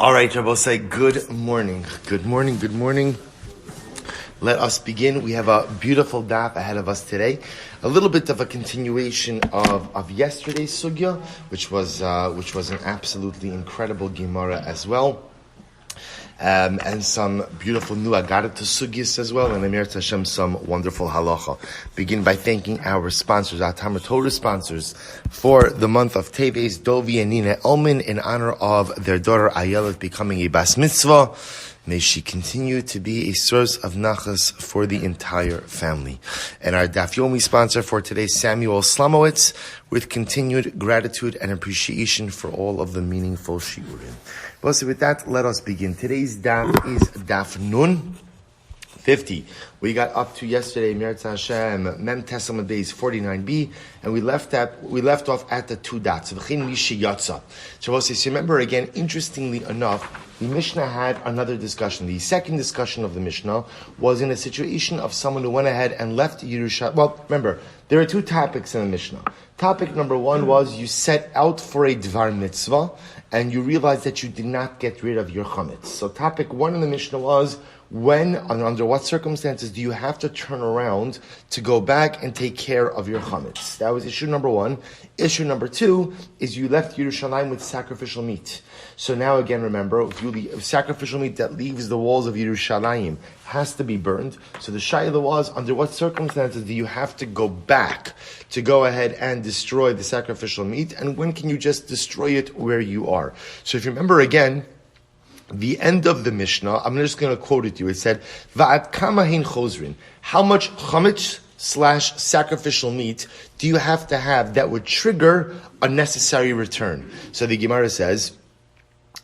All right, Rabbi, say good morning. Good morning, good morning. Let us begin. We have a beautiful daf ahead of us today. A little bit of a continuation of yesterday's sugya, which was an absolutely incredible Gemara as well. And some beautiful new Agada to Sugyas as well, and Amir Tashem some wonderful halacha. Begin by thanking our sponsors, our Talmud Torah sponsors, for the month of Teves, Dovi and Nina Elman, in honor of their daughter Ayelet becoming a bas mitzvah. May she continue to be a source of nachas for the entire family. And our Daf Yomi sponsor for today, Samuel Slomowitz, with continued gratitude and appreciation for all of the meaningful shiurim. Well, so with that, let us begin. Today's daf is Daf Nun 50. We got up to yesterday, Meretz Hashem, Mem Tesam Beis 49b, and we left off at the two dots. V'chein Mishi Yatsa. So remember again, interestingly enough, the Mishnah had another discussion. The second discussion of the Mishnah was in a situation of someone who went ahead and left Yerushalayim. Well, remember, there are two topics in the Mishnah. Topic number one was you set out for a Dvar Mitzvah, and you realized that you did not get rid of your chametz. So topic one in the Mishnah was, when and under what circumstances do you have to turn around to go back and take care of your chametz? That was issue number one. Issue number two is you left Yerushalayim with sacrificial meat. So now again, remember, if sacrificial meat that leaves the walls of Yerushalayim has to be burned. So the shayla was, under what circumstances do you have to go back to go ahead and destroy the sacrificial meat? And when can you just destroy it where you are? So if you remember again, the end of the Mishnah, I'm just going to quote it to you. It said, "Va'at kama hein chozrin." How much chametz / sacrificial meat do you have to have that would trigger a necessary return? So the Gemara says,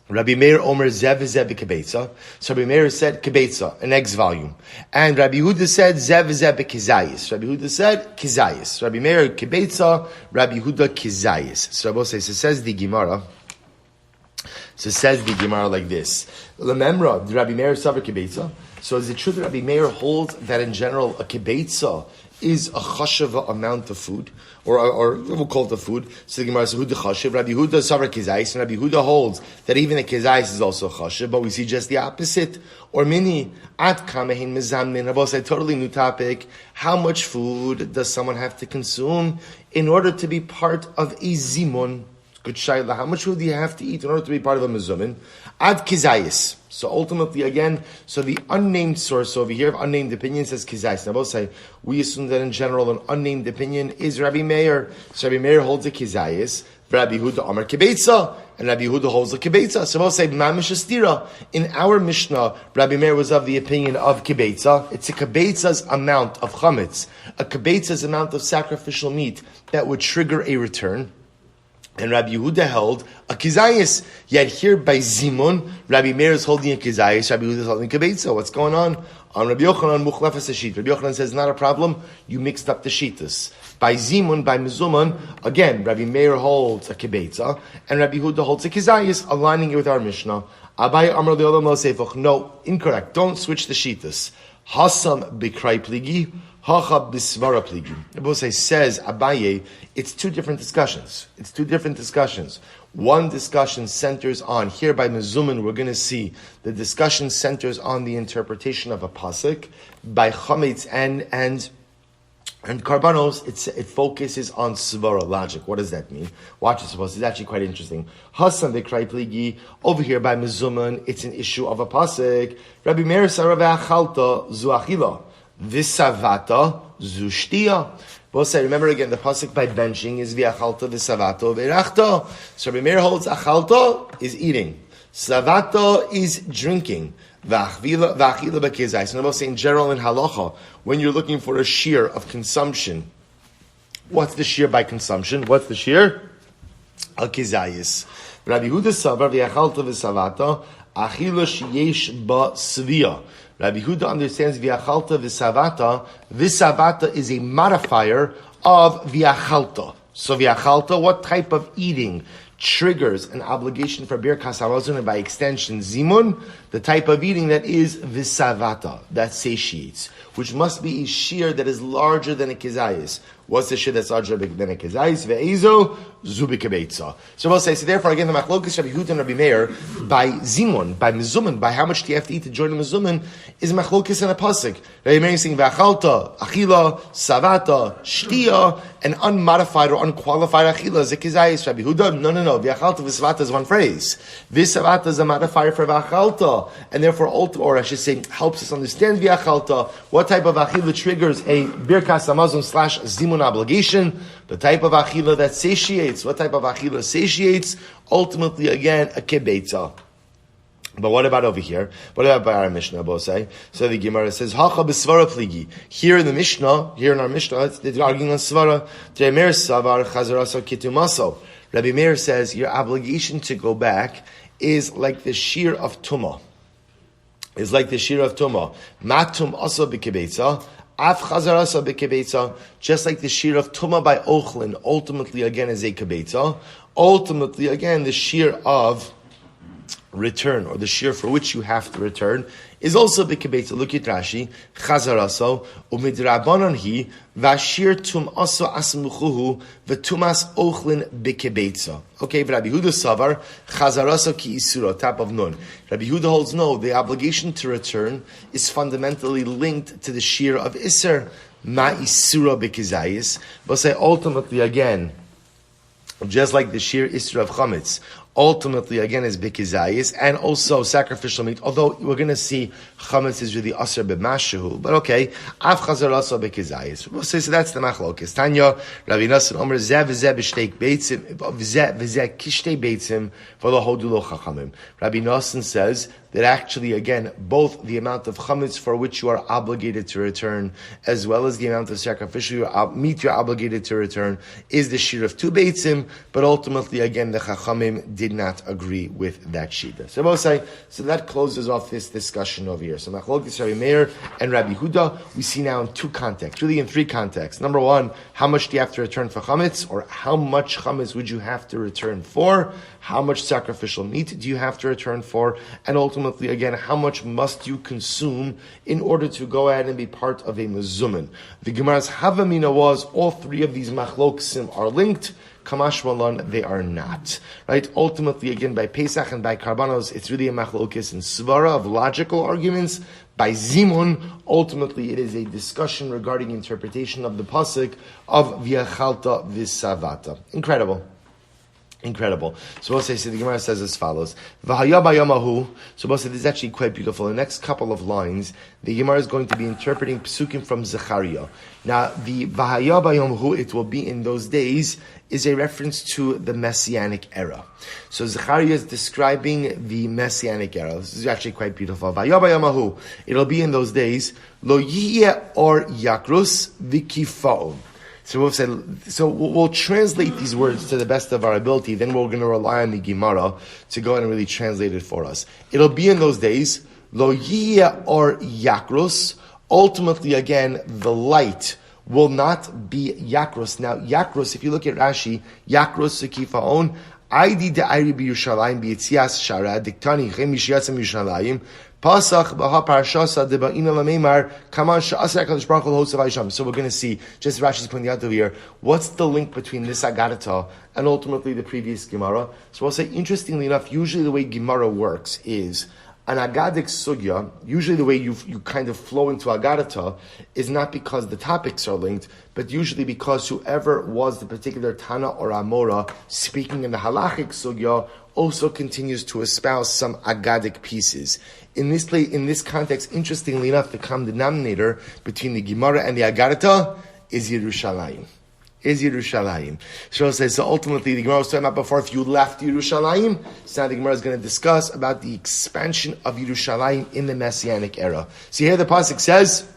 Rabbi Meir Omer zev zev kibetza. So Rabbi Meir said kibetza, an X volume, and Rabbi Yehuda said zev zev kizayis. Rabbi Yehuda said kizayis. Rabbi Meir kibetza, Rabbi Yehuda kizayis. So Rabbi says the Gemara. So says the Gemara like this: Lememra, Rabbi Meir savar kibetza. So is it true that Rabbi Meir holds that in general a kibetza is a chashava amount of food, or we'll call it the food? So the Gemara says, "Huda chashav." Rabbi Yehuda savar kizayis, and Rabbi Yehuda holds that even a kizayis is also chashav. But we see just the opposite. Or mini at kamehin mizamnin. Rabbi said, totally new topic. How much food does someone have to consume in order to be part of a zimun? Good shayla. How much food do you have to eat in order to be part of a mezumin? Ad kizayis. So ultimately, again, so the unnamed source over here, unnamed opinion, says kizayis. Now both say, we assume that in general an unnamed opinion is Rabbi Meir. So Rabbi Meir holds a kizayis. Rabbi Yehuda Amar kibetza, and Rabbi Yehuda holds a kibetza. So both say mamish astira. In our Mishnah, Rabbi Meir was of the opinion of kibetza. It's a kibetza's amount of chametz, a kibetza's amount of sacrificial meat that would trigger a return. And Rabbi Yehuda held a kizayis. Yet here by Zimun, Rabbi Meir is holding a kizayis, Rabbi Yehuda is holding a kibetza. What's going on? On Rabbi Yochanan, muchlefes hashit. Rabbi Yochanan says, not a problem, you mixed up the shitas. By Zimun, by Mizuman, again, Rabbi Meir holds a kibetza, and Rabbi Yehuda holds a kizayis, aligning it with our Mishnah. Abai Amar Le'olam Lo Seifoch. No, incorrect. Don't switch the shitas. Hasam b'krai pligi, hacha b'svara pligi. Rabbi says, Abaye, it's two different discussions. One discussion centers on, here by Mezuman, we're going to see the discussion centers on the interpretation of a pasuk. By chametz and karbanos, it focuses on svara, logic. What does that mean? Watch this, it's actually quite interesting. Hasan v'krai pligi, over here by Mezuman, it's an issue of a pasuk. Rabbi Meir sarav achalta zu achila, v'savata zu shtiya. Both say, remember again, the pasuk by benching is v'achalta v'savato v'erachta. So Rabbi Meir holds achalta is eating, savato is drinking, v'achila b'kezai. So both say in general in halacha, when you're looking for a shear of consumption, what's the shear by consumption? What's the shear? A kezayis. Rabbi Yehuda savar v'achalta v'savato achila sheyesh ba svia. Rabbi Yehuda understands v'achalta v'savata. V'savata is a modifier of v'achalta. So v'achalta, what type of eating triggers an obligation for birkas hamazon, and by extension zimun? The type of eating that is v'savata, that satiates, which must be a shear that is larger than a kizayis. What's the shit that's adra b'knei kezayis ve'ezo zubi kebetza? So we'll say, so therefore again the machlokes Rabbi Yehuda and Rabbi Meir by zimun, by mezuman, by how much do you have to eat to join the mezuman is machlokes and a pasuk. Rabbi Meir is saying v'achalta, achila, savata, shtia, an unmodified or unqualified achila is a kezayis. Rabbi Yehuda, no, v'achalta v'savata is one phrase. V'savata is a modifier for v'achalta, and therefore, or I should say, helps us understand v'achalta, what type of achila triggers a birkas hamazon / zimun obligation, the type of achila that satiates, what type of achila satiates, ultimately again, a kibetza. But what about over here? What about by our Mishnah, Bosai? So the Gemara says, Hacha b'svara pligi. Here in our Mishnah, they're arguing on svara. Rabbi Meir savar chazarasa kitumaso. Rabbi Meir says, your obligation to go back is like the shear of tumah. Matum also b'kibetza. Af chazarasa b'kibetza. Just like the shear of tumah by ochlin, ultimately again is a kibetza. Ultimately again, the shear of return, or the shear for which you have to return, is also b'kibetza. Look at Rashi. Chazaraso umidrabanan hi vashir tum aso asmuchuhu v'tumas ochlin b'kibetza. Okay, Rabbi Yehuda savar chazaraso ki isura, top of nun. Rabbi Yehuda holds no. The obligation to return is fundamentally linked to the shear of iser ma isura b'kizayis. But say ultimately again, just like the sheer isra of chametz, ultimately again is bikizayis, and also sacrificial meat. Although we're going to see chametz is really aser b'mashahu, but okay, av chazar also bikizayis. We'll say so. That's the machlokes. Tanya Rabbi Nassan Omer zeh v'zeh b'shtei beitzim v'zeh kishtei beitzim v'lo hodu lo chachamim. Rabbi Nassan says that actually, again, both the amount of chametz for which you are obligated to return, as well as the amount of sacrificial meat you're obligated to return, is the shear of 2 beitzim, but ultimately, again, the chachamim did not agree with that shita. So we'll say, so that closes off this discussion over here. So machlokes Rabbi Meir and Rabbi Huda, we see now in 2 contexts, really in 3 contexts. Number 1, how much do you have to return for chametz, or how much chametz would you have to return for? How much sacrificial meat do you have to return for? And ultimately, again, how much must you consume in order to go ahead and be part of a mezuman? The Gemara's Havamina was all 3 of these machloksim are linked. Kamash Malon, they are not. Right? Ultimately, again, by Pesach and by Karbanos, it's really a machlokis and svara of logical arguments. By Zimun, ultimately, it is a discussion regarding interpretation of the pasuk of V'yachalta v'savata. Incredible. So we'll say, so the Gemara says as follows. V'haya bayamahu. So we'll say this is actually quite beautiful. In the next couple of lines, the Gemara is going to be interpreting psukim from Zechariah. Now, the v'haya bayamahu, it will be in those days, is a reference to the Messianic era. So Zechariah is describing the Messianic era. This is actually quite beautiful. V'haya bayamahu. It'll be in those days. Lo yiyeh or yakrus v'kifa'u. So we'll translate these words to the best of our ability. Then we're going to rely on the Gemara to go and really translate it for us. It'll be in those days, lo yiyeh or yakros. Ultimately, again, the light will not be yakros. Now, yakros, if you look at Rashi, yakros sekifaon, aidi de'ayri b'Yushalayim b'yitzias shara diktani chem mishiyatzim Yushalayim. Pasach b'ha parashasa deba'ina lameimar kaman sha'asar HaKadosh Baruch Hu l'hosav ha'isham. So we're going to see, just Rashi's pointing out over here, what's the link between this Agadata and ultimately the previous Gemara? So we'll say, interestingly enough, usually the way Gemara works is, an Agadic Sugya, usually the way you kind of flow into Agadata is not because the topics are linked, but usually because whoever was the particular Tana or Amora speaking in the Halachic Sugya also continues to espouse some Agadic pieces. In this context, interestingly enough, the common denominator between the Gemara and the Agadata is Yerushalayim. So says, so ultimately the Gemara was talking about before, if you left Yerushalayim, so now the Gemara is going to discuss about the expansion of Yerushalayim in the Messianic era. So here the pasuk says,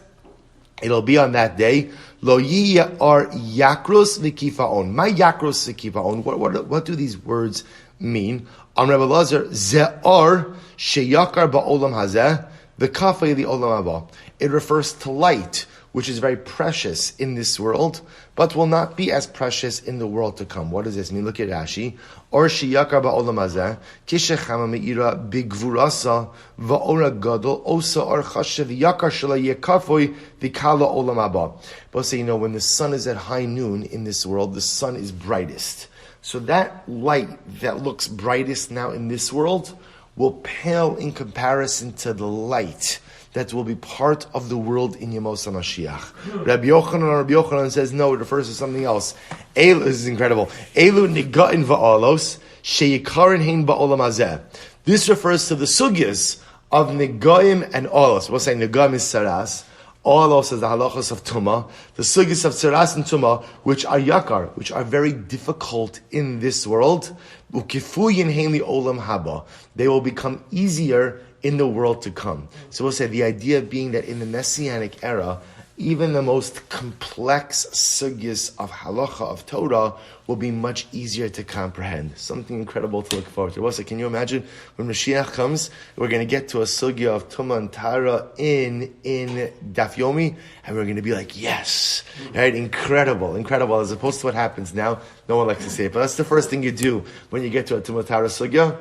it'll be on that day, lo yiyeh or yakros v'kifaon. My yakros v'kifaon, what do these words mean? On Rebbe Lazar, ze'or sheyakar ba'olam hazeh, v'kafei li olam haba. It refers to light, which is very precious in this world, but will not be as precious in the world to come. What does this mean? Look at Rashi. Or sheyakar ba'olam hazeh, kishechama me'ira bigvurasa va'ora gadol osa or chashev yakar shela yekafoi v'kala olam haba. But say, when the sun is at high noon in this world, the sun is brightest. So that light that looks brightest now in this world will pale in comparison to the light that will be part of the world in Yemos HaMashiach. Rabbi Yochanan says, no, it refers to something else. This is incredible. Elu niga'in va'alos, sheyikarin hein ba'olam hazeh. This refers to the sugyas of niga'im and alos. We'll say niga'im is saras. Alos is the halachos of tumah. The sugyas of saras and tumah, which are yakar, which are very difficult in this world. Ukifuyin hein li olam haba. They will become easier in the world to come. So we'll say the idea being that in the Messianic era, even the most complex sugyas of halacha, of Torah, will be much easier to comprehend. Something incredible to look forward to. We'll say, can you imagine when Mashiach comes, we're going to get to a sugya of Tumah and Tara in Daf Yomi, and we're going to be like, yes, right? Incredible, as opposed to what happens now. No one likes to say it, but that's the first thing you do when you get to a Tumah Tara sugya.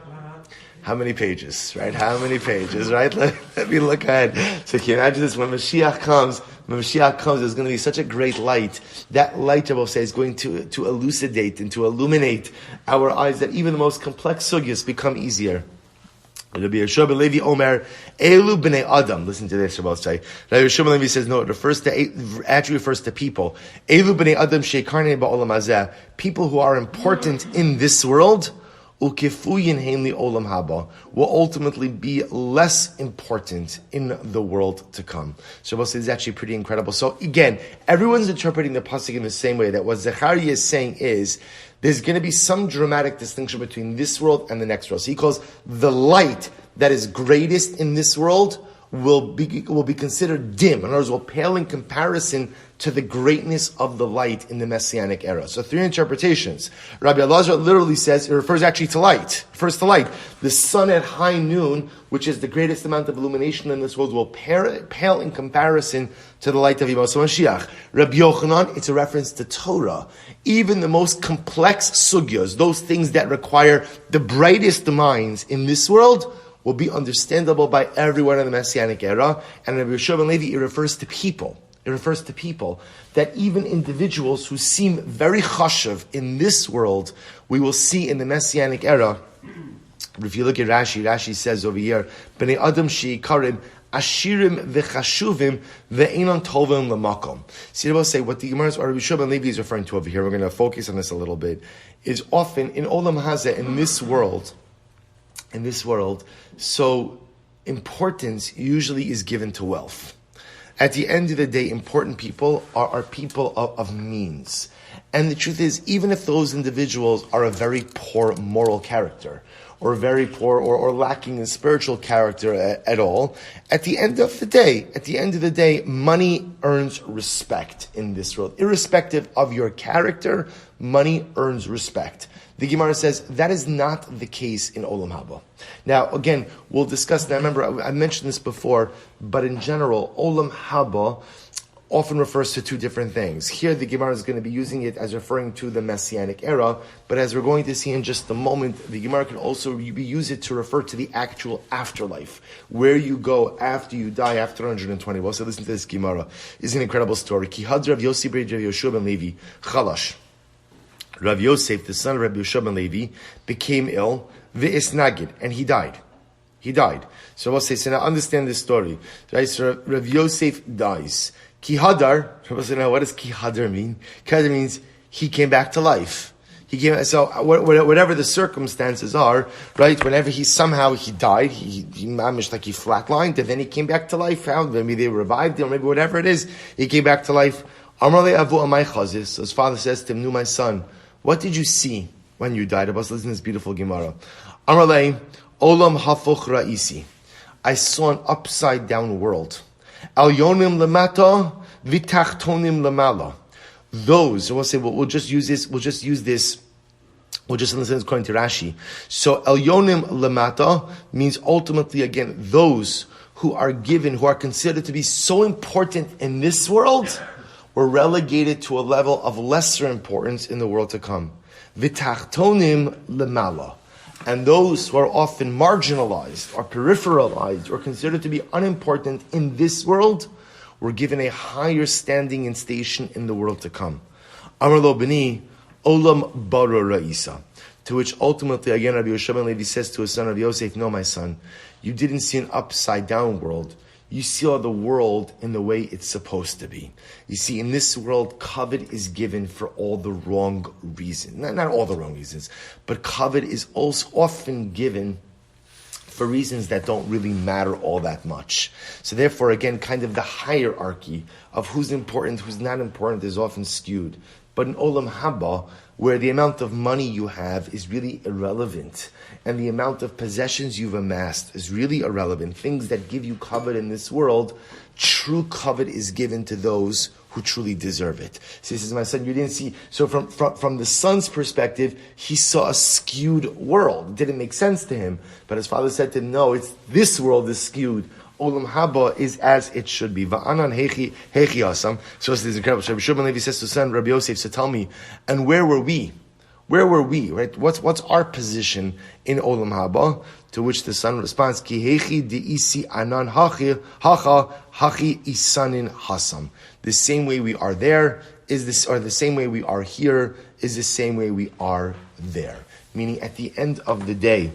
How many pages, right? Right? Let me look ahead. So can you imagine this? When Mashiach comes, there's going to be such a great light. That light, I will say, is going to elucidate and to illuminate our eyes that even the most complex sugyas become easier. Rabbi Yeshua ben Levi Omer, Elu b'nei Adam. Listen to this, Rabbi say. Rabbi Yeshua ben Levi says, no, it actually refers to people. Elu b'nei Adam shekarnei ba'olam hazeh. People who are important in this world, ukifuyin hein li olam haba, will ultimately be less important in the world to come. Shabbos says it's actually pretty incredible. So again, everyone's interpreting the pasuk in the same way. That what Zechariah is saying is there's going to be some dramatic distinction between this world and the next world. So he calls the light that is greatest in this world will be considered dim. In other words, will pale in comparison to the greatness of the light in the Messianic era. So three interpretations. Rabbi Elazar literally says, it refers actually to light. It refers to light. The sun at high noon, which is the greatest amount of illumination in this world, will pale in comparison to the light of Yemos HaMashiach. Rabbi Yochanan, it's a reference to Torah. Even the most complex sugyas, those things that require the brightest minds in this world, will be understandable by everyone in the Messianic era. And Rabbi Yeshua ben Levi, it refers to people. It refers to people that even individuals who seem very chashav in this world, we will see in the Messianic era. If you look at Rashi says over here, Bnei Adam sheikarim ashirim v'chashuvim ve'enon tovim lamakom. See, I will say what the Gemara or Rabbi Yeshua ben Levi is referring to over here. We're going to focus on this a little bit. Is often in olam hazeh, in this world, so importance usually is given to wealth. At the end of the day, important people are people of means. And the truth is, even if those individuals are a very poor moral character, or very poor or lacking in spiritual character at all, at the end of the day, money earns respect in this world. Irrespective of your character, money earns respect. The Gemara says that is not the case in Olam Haba. Now, again, we'll discuss that. Remember, I mentioned this before, but in general, Olam Haba often refers to two different things. Here, the Gemara is going to be using it as referring to the Messianic era, but as we're going to see in just a moment, the Gemara can also use it to refer to the actual afterlife, where you go after you die, after 120. Well, so listen to this Gemara. It's an incredible story. Ki had Rav Yossi bar Rav Yeshua ben Levi, Chalash. Rav Yosef, the son of Rabbi Yeshua ben Levi, became ill, v'isnagid, and he died. So we'll say, so now understand this story. Right? So Rav Yosef dies. Ki hadar, what does ki hadar mean? Ki hadar means he came back to life. So whatever the circumstances are, right? Whenever he died, he managed like he flatlined, and then he came back to life. Maybe they revived him, maybe whatever it is, he came back to life. Amar avu amay chazis. So his father says to him, "Nu, my son, what did you see when you died?" Listen to this beautiful Gemara. Amar olam hafoch ra'isi. I saw an upside down world. Al yonim lemata vitachtonim lemala. Those, so we'll say, we'll just listen according to Rashi. So el yonim lemata means ultimately, again, those who are considered to be so important in this world, were relegated to a level of lesser importance in the world to come. V'tachtonim lemala. And those who are often marginalized or peripheralized or considered to be unimportant in this world were given a higher standing and station in the world to come. Amar lo b'ni, olam bara ra'isa. To which ultimately, again, Rabbi Yoshua ben Levi says to his son, Rabbi Yosef, no, my son, you didn't see an upside down world. You saw the world in the way it's supposed to be. You see, in this world, kavod is given for all the wrong reasons. Not all the wrong reasons, but kavod is also often given for reasons that don't really matter all that much. So therefore, again, kind of the hierarchy of who's important, who's not important is often skewed. But in Olam Haba, where the amount of money you have is really irrelevant, and the amount of possessions you've amassed is really irrelevant, things that give you kavod in this world, true kavod is given to those who truly deserve it. So he says, my son, you didn't see, so from the son's perspective, he saw a skewed world. It didn't make sense to him, but his father said to him, no, it's this world is skewed. Olam Haba is as it should be. Va'anan hechi asam. So this is incredible. Rabbi Shimon Levi says to son Rabbi Yosef, so tell me, and where were we? Where were we? Right? What's our position in Olam Haba? To which the son responds, Ki hechi deisi anan hachi isanin hasam. The same way we are there is this, or the same way we are here is the same way we are there. Meaning, at the end of the day,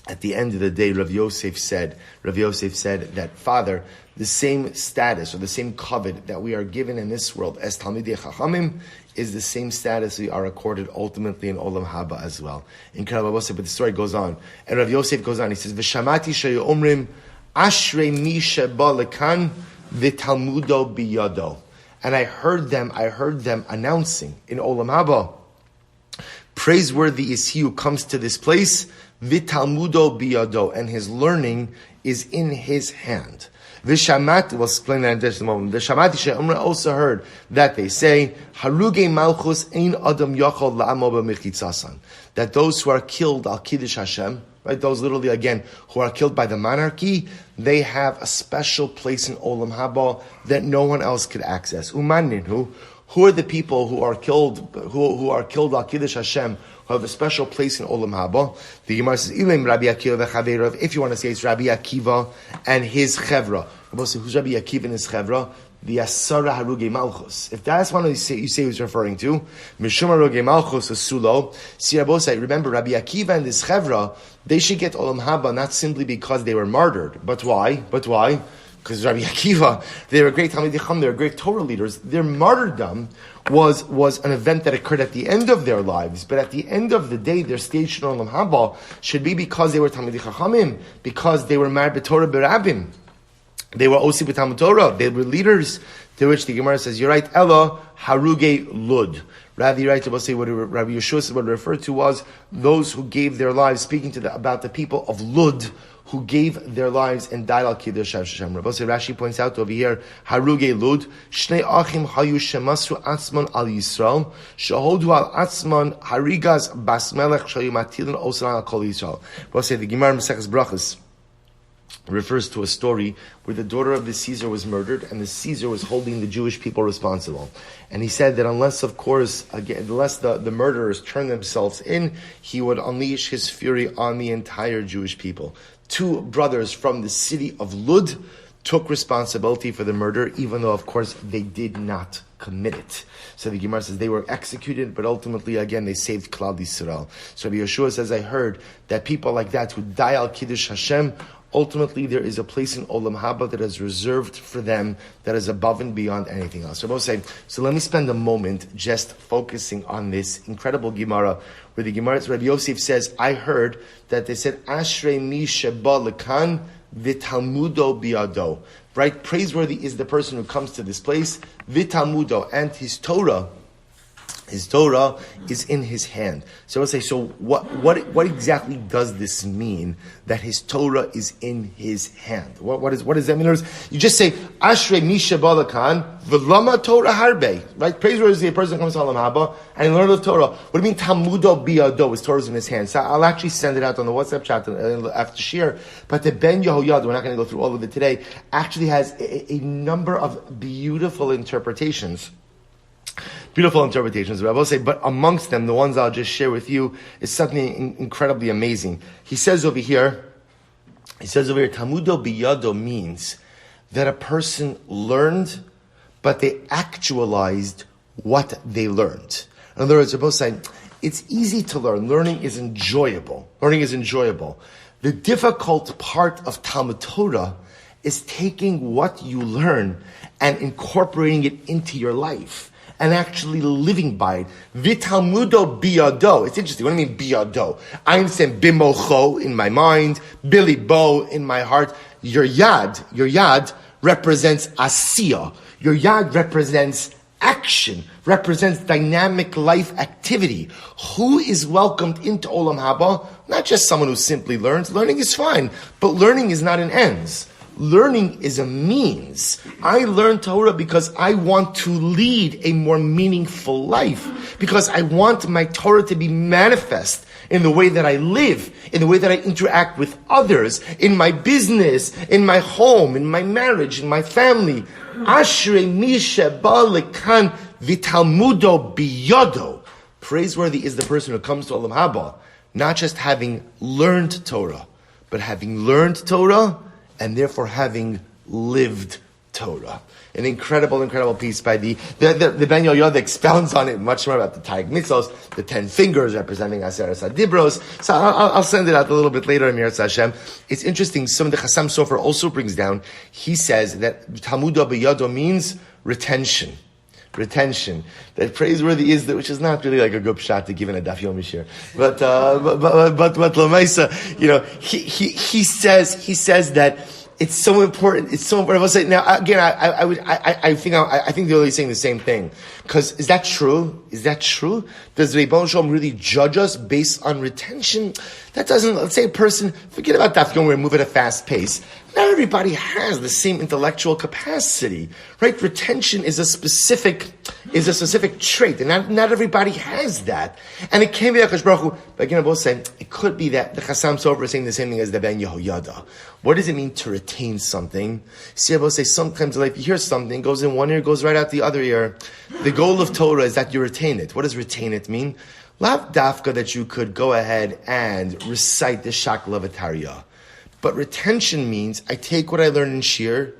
Rav Yosef said that, Father, the same status or the same kavod that we are given in this world as Talmidei Chachamim is the same status we are accorded ultimately in Olam Haba as well. Incredible, but the story goes on. And Rav Yosef goes on, he says, V'shamati sheyu omrim, ashrei mi sheba lekan v'talmudo biyado. And I heard them announcing in Olam Haba, praiseworthy is he who comes to this place, v'talmudo biyado, and his learning is in his hand. V'shamati, we'll explain that in just a moment. V'shamati she'omra also heard that they say, Haruge malchus ein adam yachol la'amo b'mechitzasan. That those who are killed al kiddush Hashem, right, those literally, again, who are killed by the monarchy, they have a special place in Olam Haba that no one else could access. Umanin, who are the people who are killed, who are killed al kiddush Hashem, who have a special place in Olam Haba? The Gemara says, Ilim Rabbi Akiva v'chaveirav. If you want to say it's Rabbi Akiva and his chevra. Who's Rabbi Akiva and his chevra? The Asara Haruge Malchus. If that's one you say who's referring to, Mishum Haruge Malchus Sulo. See, remember Rabbi Akiva and his chevra, they should get Olam Haba not simply because they were martyred. But why? Because Rabbi Akiva, they were great Talmidei Chacham, they were great Torah leaders. Their martyrdom was an event that occurred at the end of their lives, but at the end of the day, their stage in Olam Haba should be because they were Talmidei Chachamim, because they were married b'Torah b'Rabbim. They were Osi b'Talmud Torah. They were leaders. To which the Gemara says, you're right, Ella Haruge Lud. Rather, you're right to say what Rabbi Yeshua would refer to was those who gave their lives, speaking about the people of Lud, who gave their lives and died al kiddush Hashem. Rashi points out over here, Haruge Lud, Shnei Achim Hayu Shemasru Atzman al Yisrael, Shahodu al Atzman Harigas Bas Melech Shayu Matilin Osan al Kol Yisrael. The Gemara Maseches Brachos refers to a story where the daughter of the Caesar was murdered and the Caesar was holding the Jewish people responsible. And he said that unless the murderers turned themselves in, he would unleash his fury on the entire Jewish people. 2 brothers from the city of Lud took responsibility for the murder, even though, of course, they did not commit it. So the Gemara says they were executed, but ultimately, again, they saved Klal Yisrael. So Rabbi Yeshua says, I heard that people like that who die al Kiddush Hashem, ultimately there is a place in Olam Haba that is reserved for them that is above and beyond anything else. So let me spend a moment just focusing on this incredible Gemara, where the Gemara, Rabbi Yosef says, I heard that they said, Ashrei mi sheba lekan v'talmudo biado. Right? Praiseworthy is the person who comes to this place, v'talmudo, and his Torah His Torah is in his hand. So I'll say, so what exactly does this mean that his Torah is in his hand? What does that mean? You just say, Ashrei Misha Balakan, V'lama Torah Harbe. Right? Praiseworthy, a person comes to Olam Haba and he learns the Torah. What do you mean Talmudo Biyado? His Torah is in his hand. So I'll actually send it out on the WhatsApp chat after Shir. But the Ben Yehoyada, we're not going to go through all of it today, actually has a number of beautiful interpretations. Beautiful interpretations, I will say, but amongst them, the ones I'll just share with you is something incredibly amazing. He says over here, Tamudo biyado means that a person learned, but they actualized what they learned. In other words, they're both saying, it's easy to learn. Learning is enjoyable. The difficult part of Talmud Torah is taking what you learn and incorporating it into your life. And actually living by it. Vitalmudo biyado. It's interesting. What do I mean biyado? I understand bimocho in my mind, Billy Bo in my heart. Your yad represents asiya. Your yad represents action, represents dynamic life activity. Who is welcomed into Olam Haba? Not just someone who simply learns. Learning is fine, but learning is not an ends. Learning is a means. I learn Torah because I want to lead a more meaningful life. Because I want my Torah to be manifest in the way that I live, in the way that I interact with others, in my business, in my home, in my marriage, in my family. Ashrei misha ba lekan v'talmudo biyodo. Praiseworthy is the person who comes to Olam Haba, not just having learned Torah, but having learned Torah and therefore having lived Torah. An incredible piece by the Ben Yehoyada expounds on it much more about the Taig Mitzvos, the 10 fingers representing Aseret Adibros. So I'll send it out a little bit later, Amir Hashem. It's interesting, some of the Chassam Sofer also brings down, he says that Talmudo biyado means retention. That praiseworthy is that, which is not really like a good shot to give in a Daf Yomi shir. But Lamaisa, he says that it's so important. It's so important. I will say now again. I think they're really saying the same thing. Because is that true? Does Rebbeinu Shalom really judge us based on retention? That doesn't. Let's say a person forget about Daf Yomi and move at a fast pace. Not everybody has the same intellectual capacity, right? Retention is a specific trait, and not everybody has that. And it can be that Akash Baruch Hu, but again, I'm both saying it could be that the Chassam Sofer is saying the same thing as the Ben Yehoyada. What does it mean to retain something? See, I both say sometimes, like you hear something, goes in one ear, goes right out the other ear. The goal of Torah is that you retain it. What does retain it mean? Lav dafka that you could go ahead and recite the Shakla of Atariya. But retention means I take what I learn in Shir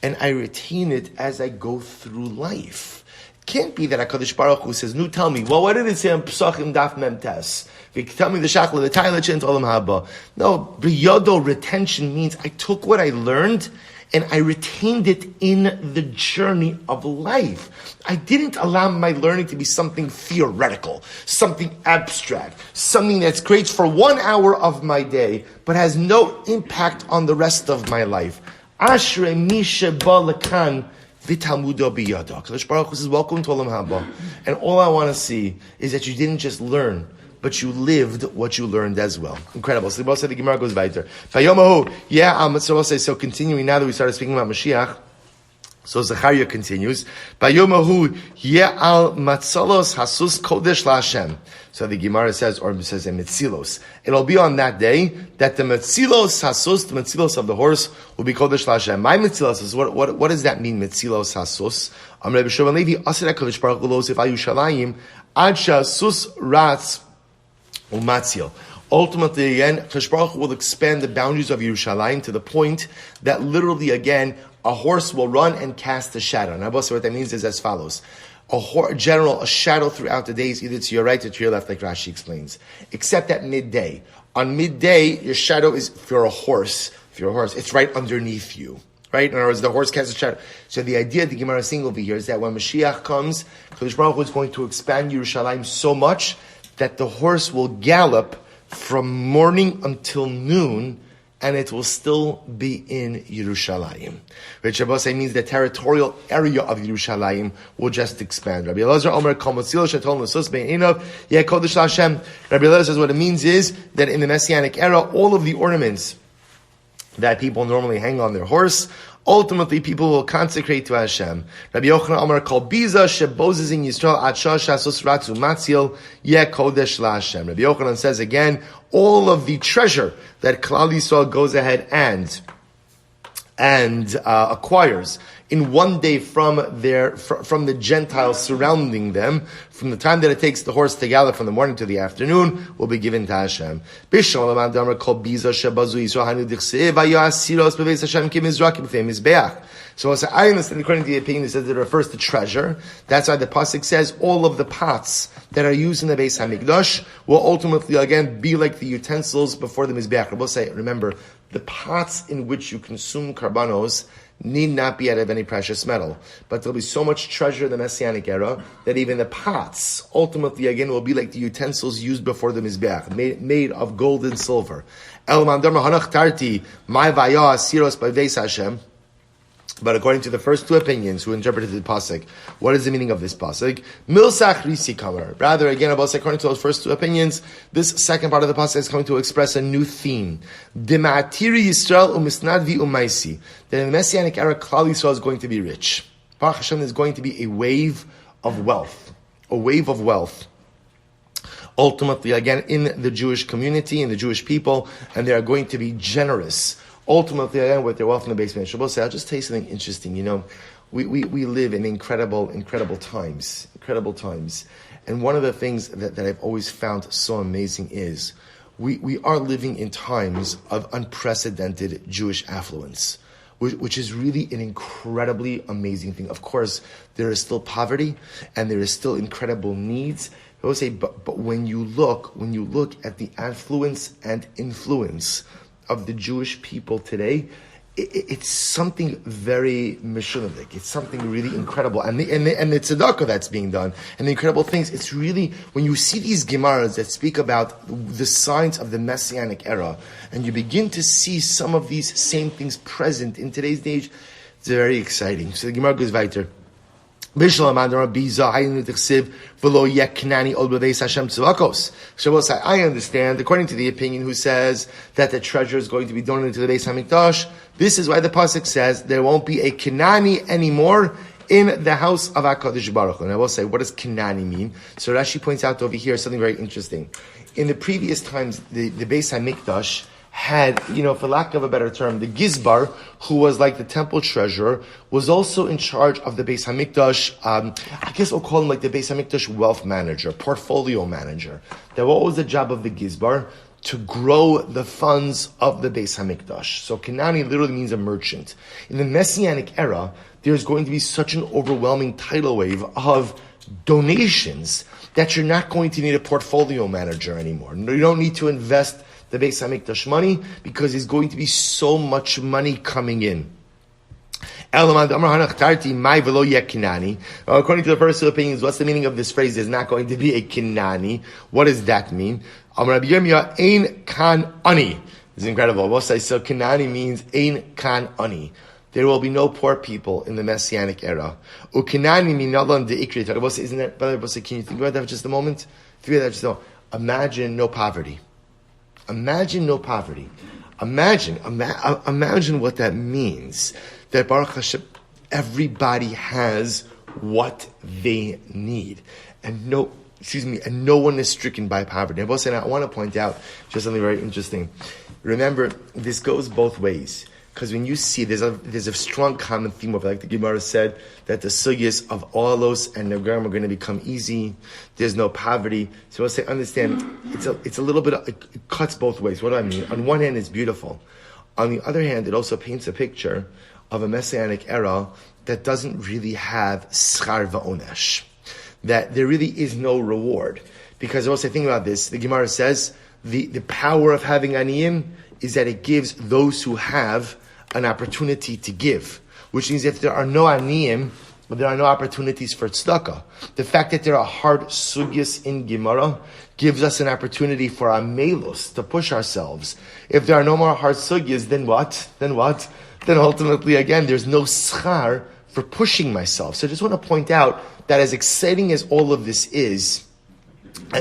and I retain it as I go through life. It can't be that HaKadosh Baruch Hu says, "No, tell me, well, what did it say on Pesachim Daf Mem Tes? Tell me the Shakla, the Tailich, and Olam Haba." No, B'yodo retention means I took what I learned and I retained it in the journey of life. I didn't allow my learning to be something theoretical, something abstract, something that's great for 1 hour of my day, but has no impact on the rest of my life. Ashrei misha ba lekan v'talmudo biyado. Kadosh Baruch Hu says, welcome to Olam Haba. And all I want to see is that you didn't just learn, but you lived what you learned as well. Incredible. So the Gemara goes weiter. So continuing now that we started speaking about Mashiach, so Zechariah continues. Bayomahu ye'al matzalos hasus kodesh laHashem. So the Gemara says, or it says in Metzilos, it'll be on that day that the Metzilos hasus, the Metzilos of the horse, will be kodesh laHashem. My Metzilos is what does that mean? Metzilos hasus. Amrei b'Shimon Levi aseret Kodesh Baruch Hu lo osef Yerushalayim ad she'hasus ratz umatzil. Ultimately, again, Kadosh Baruch Hu will expand the boundaries of Yerushalayim to the point that literally, again, a horse will run and cast a shadow. And what that means is as follows. A shadow throughout the day is either to your right or to your left, like Rashi explains. Except at midday. On midday, your shadow is, if you're a horse, it's right underneath you. Right? In other words, the horse casts a shadow. So the idea the Gemara is saying over here is that when Mashiach comes, Kadosh Baruch Hu is going to expand Yerushalayim so much that the horse will gallop from morning until noon, and it will still be in Yerushalayim. Which Rabbi means the territorial area of Yerushalayim will just expand. Rabbi Elazar Omer Kol Motzil Shetol Nusus Be'inav Yeh Kodesh LaHashem. Rabbi Elazar says what it means is that in the Messianic era, all of the ornaments that people normally hang on their horse, ultimately people will consecrate to Hashem. Rabbi Yochanan Amar Kol Biza Shebozes in Yisrael Atsha Shasos Ratzu Matzil Yeh Kodesh LaHashem. Rabbi Yochanan says again, all of the treasure that Klal Yisrael goes ahead and acquires in one day from the Gentiles surrounding them, from the time that it takes the horse to gallop from the morning to the afternoon, will be given to Hashem. So I understand, according to the opinion, it says that it refers to treasure. That's why the pasuk says all of the pots that are used in the Beis Hamikdash will ultimately again be like the utensils before the Mizbeach. We'll say, remember, the pots in which you consume karbanos need not be out of any precious metal. But there'll be so much treasure in the Messianic era that even the pots ultimately again will be like the utensils used before the Mizbeach, made of gold and silver. But according to the first two opinions who interpreted the pasuk, what is the meaning of this pasuk? Milsach risi kamar. Rather, again, according to those first two opinions, this second part of the pasuk is going to express a new theme. Dematiri Yisrael umisnadvi umaisi. That in the Messianic era, Klal Yisrael is going to be rich. Baruch Hashem is going to be a wave of wealth. A wave of wealth. Ultimately, again, in the Jewish community, in the Jewish people, and they are going to be generous. Ultimately, again, with their wealth in the basement. Shabbos, I'll just tell you something interesting. You know, we live in incredible times. And one of the things that I've always found so amazing is we are living in times of unprecedented Jewish affluence, which is really an incredibly amazing thing. Of course, there is still poverty and there is still incredible needs. I would say, but when you look at the affluence and influence of the Jewish people today, it's something very Mishunadik. It's something really incredible. And the tzedakah that's being done, and the incredible things, it's really, when you see these Gemaras that speak about the signs of the Messianic era, and you begin to see some of these same things present in today's age, it's very exciting. So the Gemara goes weiter. I understand, according to the opinion who says that the treasure is going to be donated to the Beis Hamikdash, this is why the pasuk says there won't be a Kenani anymore in the house of HaKadosh Baruch Hu. And I will say, what does Kenani mean? So Rashi points out over here something very interesting. In the previous times, the Beis Hamikdash had, for lack of a better term, the Gizbar, who was like the temple treasurer, was also in charge of the Beis Hamikdash, I guess we'll call him like the Beis Hamikdash wealth manager, portfolio manager. That what was the job of the Gizbar? To grow the funds of the Beis Hamikdash. So Kenani literally means a merchant. In the Messianic era, there's going to be such an overwhelming tidal wave of donations that you're not going to need a portfolio manager anymore. You don't need to invest the Beis Hamikdash money, because there's going to be so much money coming in. According to the first two opinions, what's the meaning of this phrase? There's not going to be a Kinani. What does that mean? This is incredible. So Kinani means Ein Kan Ani. There will be no poor people in the Messianic era. Isn't that, can you think about that for just a moment? Imagine no poverty. Imagine no poverty. Imagine what that means. That Baruch Hashem, everybody has what they need, and no one is stricken by poverty. I want to point out just something very interesting. Remember, this goes both ways. Because when you see, there's a strong common theme of, like the Gemara said, that the sugyas of Olos and Nagam are going to become easy. There's no poverty. So I'll say, understand, it's a little bit, it cuts both ways. What do I mean? On one hand, it's beautiful. On the other hand, it also paints a picture of a Messianic era that doesn't really have schar va'onesh. That there really is no reward. Because also, think about this, the Gemara says, the power of having aniyim is that it gives those who have an opportunity to give. Which means if there are no aniyim, there are no opportunities for tzedakah. The fact that there are hard sugyas in Gemara gives us an opportunity for amelus, to push ourselves. If there are no more hard sugyas, then what? Then ultimately, again, there's no schar for pushing myself. So I just want to point out that as exciting as all of this is,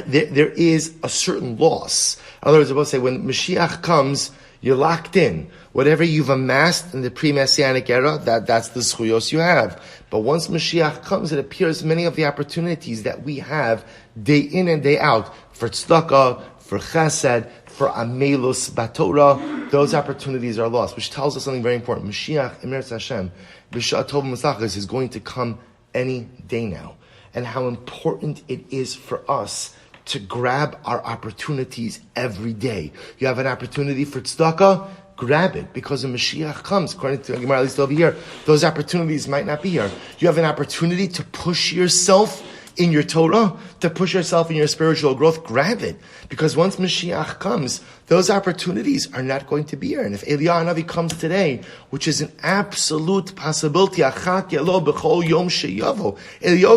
there is a certain loss. In other words, I will say, when Mashiach comes, you're locked in. Whatever you've amassed in the pre-Messianic era, that's the schuyos you have. But once Mashiach comes, it appears many of the opportunities that we have day in and day out for tzedakah, for chesed, for amelus batorah, those opportunities are lost, which tells us something very important. Mashiach, Emeretz Hashem, B'sha'at tov Masachos, is going to come any day now. And how important it is for us to grab our opportunities every day. You have an opportunity for tzedakah, grab it, because when Mashiach comes, according to Gemara, at least over here, those opportunities might not be here. You have an opportunity to push yourself in your Torah, to push yourself in your spiritual growth, grab it. Because once Mashiach comes, those opportunities are not going to be here. And if Eliyahu Hanavi comes today, which is an absolute possibility, Eliyahu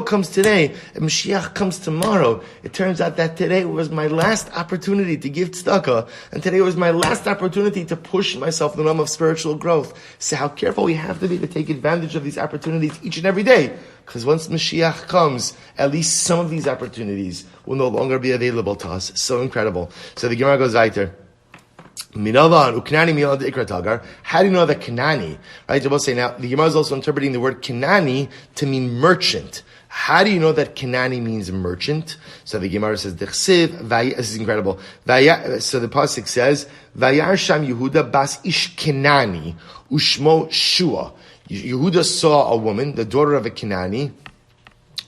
comes today, and Mashiach comes tomorrow, it turns out that today was my last opportunity to give tzedakah, and today was my last opportunity to push myself in the realm of spiritual growth. So how careful we have to be to take advantage of these opportunities each and every day. Because once Mashiach comes, at least some of these opportunities will no longer be available to us. So incredible. So the Gemara goes weiter. How do you know that Kanani? Right? I will say now, the Gemara is also interpreting the word Kanani to mean merchant. How do you know that Kanani means merchant? So the Gemara says, this is incredible. So the pasuk says, Vayar Sham Yehuda bas ish Kanani, ushmo Shua. Yehuda saw a woman, the daughter of a Kanani,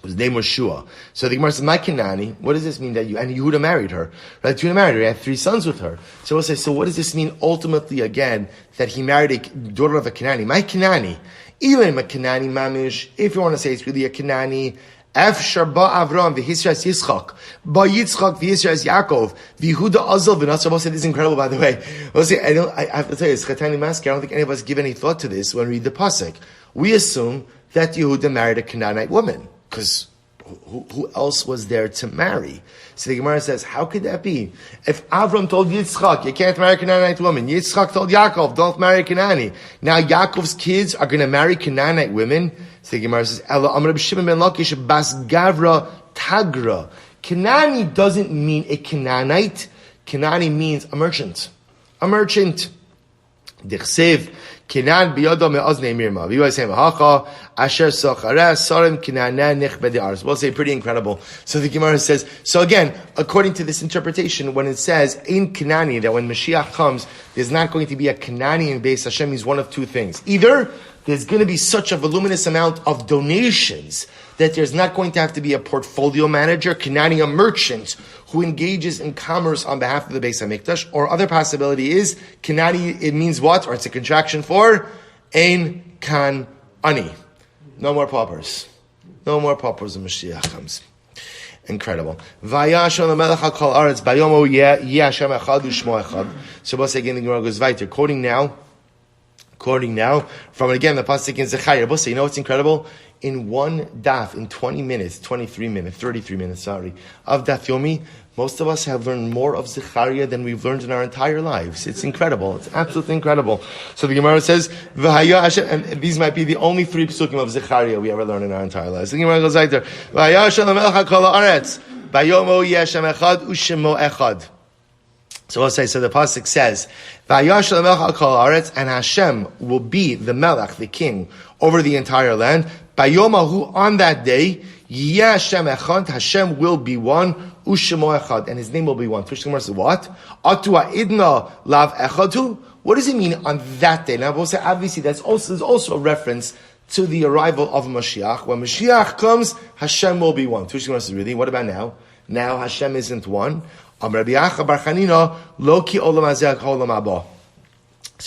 whose name was Shua. So the Gemara says, my Kanani, what does this mean that and Yehuda married her? Right? Yehuda married her, he had 3 sons with her. So we'll say, so what does this mean ultimately again, that he married a daughter of a Kanani? My Kanani, even a Kanani mamish, if you want to say it's really a Kanani, Efshar ba Avram v'Yisras Yitzchak, ba Yitzchak v'Yisras Yaakov, v'Yehuda Azal v'Nasar. We'll say this is incredible, by the way. We'll say, I have to tell you, it's Chatani Maski. I don't think any of us give any thought to this when we read the pasuk. We assume that Yehuda married a Canaanite woman, because who else was there to marry? So the Gemara says, how could that be? If Avram told Yitzchak, you can't marry a Canaanite woman, Yitzchak told Yaakov, don't marry a Canaanite. Now Yaakov's kids are going to marry Canaanite women. So the Gemara says, Ela Amar B'Shimon ben Lakish bas Gavra Tagra. Kanani doesn't mean a Canaanite. Kanani means a merchant. A merchant. Dichsev. Kinan biyado me'oznei mirma. We always say, "Hacha asher sochara sarim kinana nechbedi ars." We'll say pretty incredible. So the Gemara says. So again, according to this interpretation, when it says in Kanani that when Mashiach comes, there's not going to be a Kanani in Beis Hashem, means one of two things: either there's going to be such a voluminous amount of donations that there's not going to have to be a portfolio manager, Kanani, a merchant who engages in commerce on behalf of the Beis HaMikdash, or other possibility is, Kanani, it means what? Or it's a contraction for, Ein Kan Ani. No more paupers. No more paupers when Mashiach comes. Incredible. Vayash on the Melech HaKol Aretz, Bayomo Yeh Hashem Echad U'Shmo Echad. So we'll say again, the Gemara goes weiter. Quoting now, from again, the Pasuk in Zechariah. We'll say, you know what's incredible? In one daf, in 20 minutes, 33 minutes, of Daf Yomi, most of us have learned more of Zechariah than we've learned in our entire lives. It's incredible. It's absolutely incredible. So the Gemara says, V'haya Hashem, and these might be the only 3 psukim of Zechariah we ever learned in our entire lives. The Gemara goes like there, V'haya Hashem l'melech ha'kol ha'aretz, Bayomo yeh Hashem echad u'shemo echad. So we'll say, so the pasuk says, V'hayash l'melech ha'kol ha'aretz, and Hashem will be the melech, the king, over the entire land. Bayomahu, on that day, Yeh Hashem echad, Hashem will be one, u'shemo echad, and his name will be one. First Gemara says, what? Atu ha'idna lav echadu? What does it mean on that day? Now we'll say, obviously, there's also a reference to the arrival of Mashiach. When Mashiach comes, Hashem will be one. First Gemara says, really? What about now? Now Hashem isn't one. So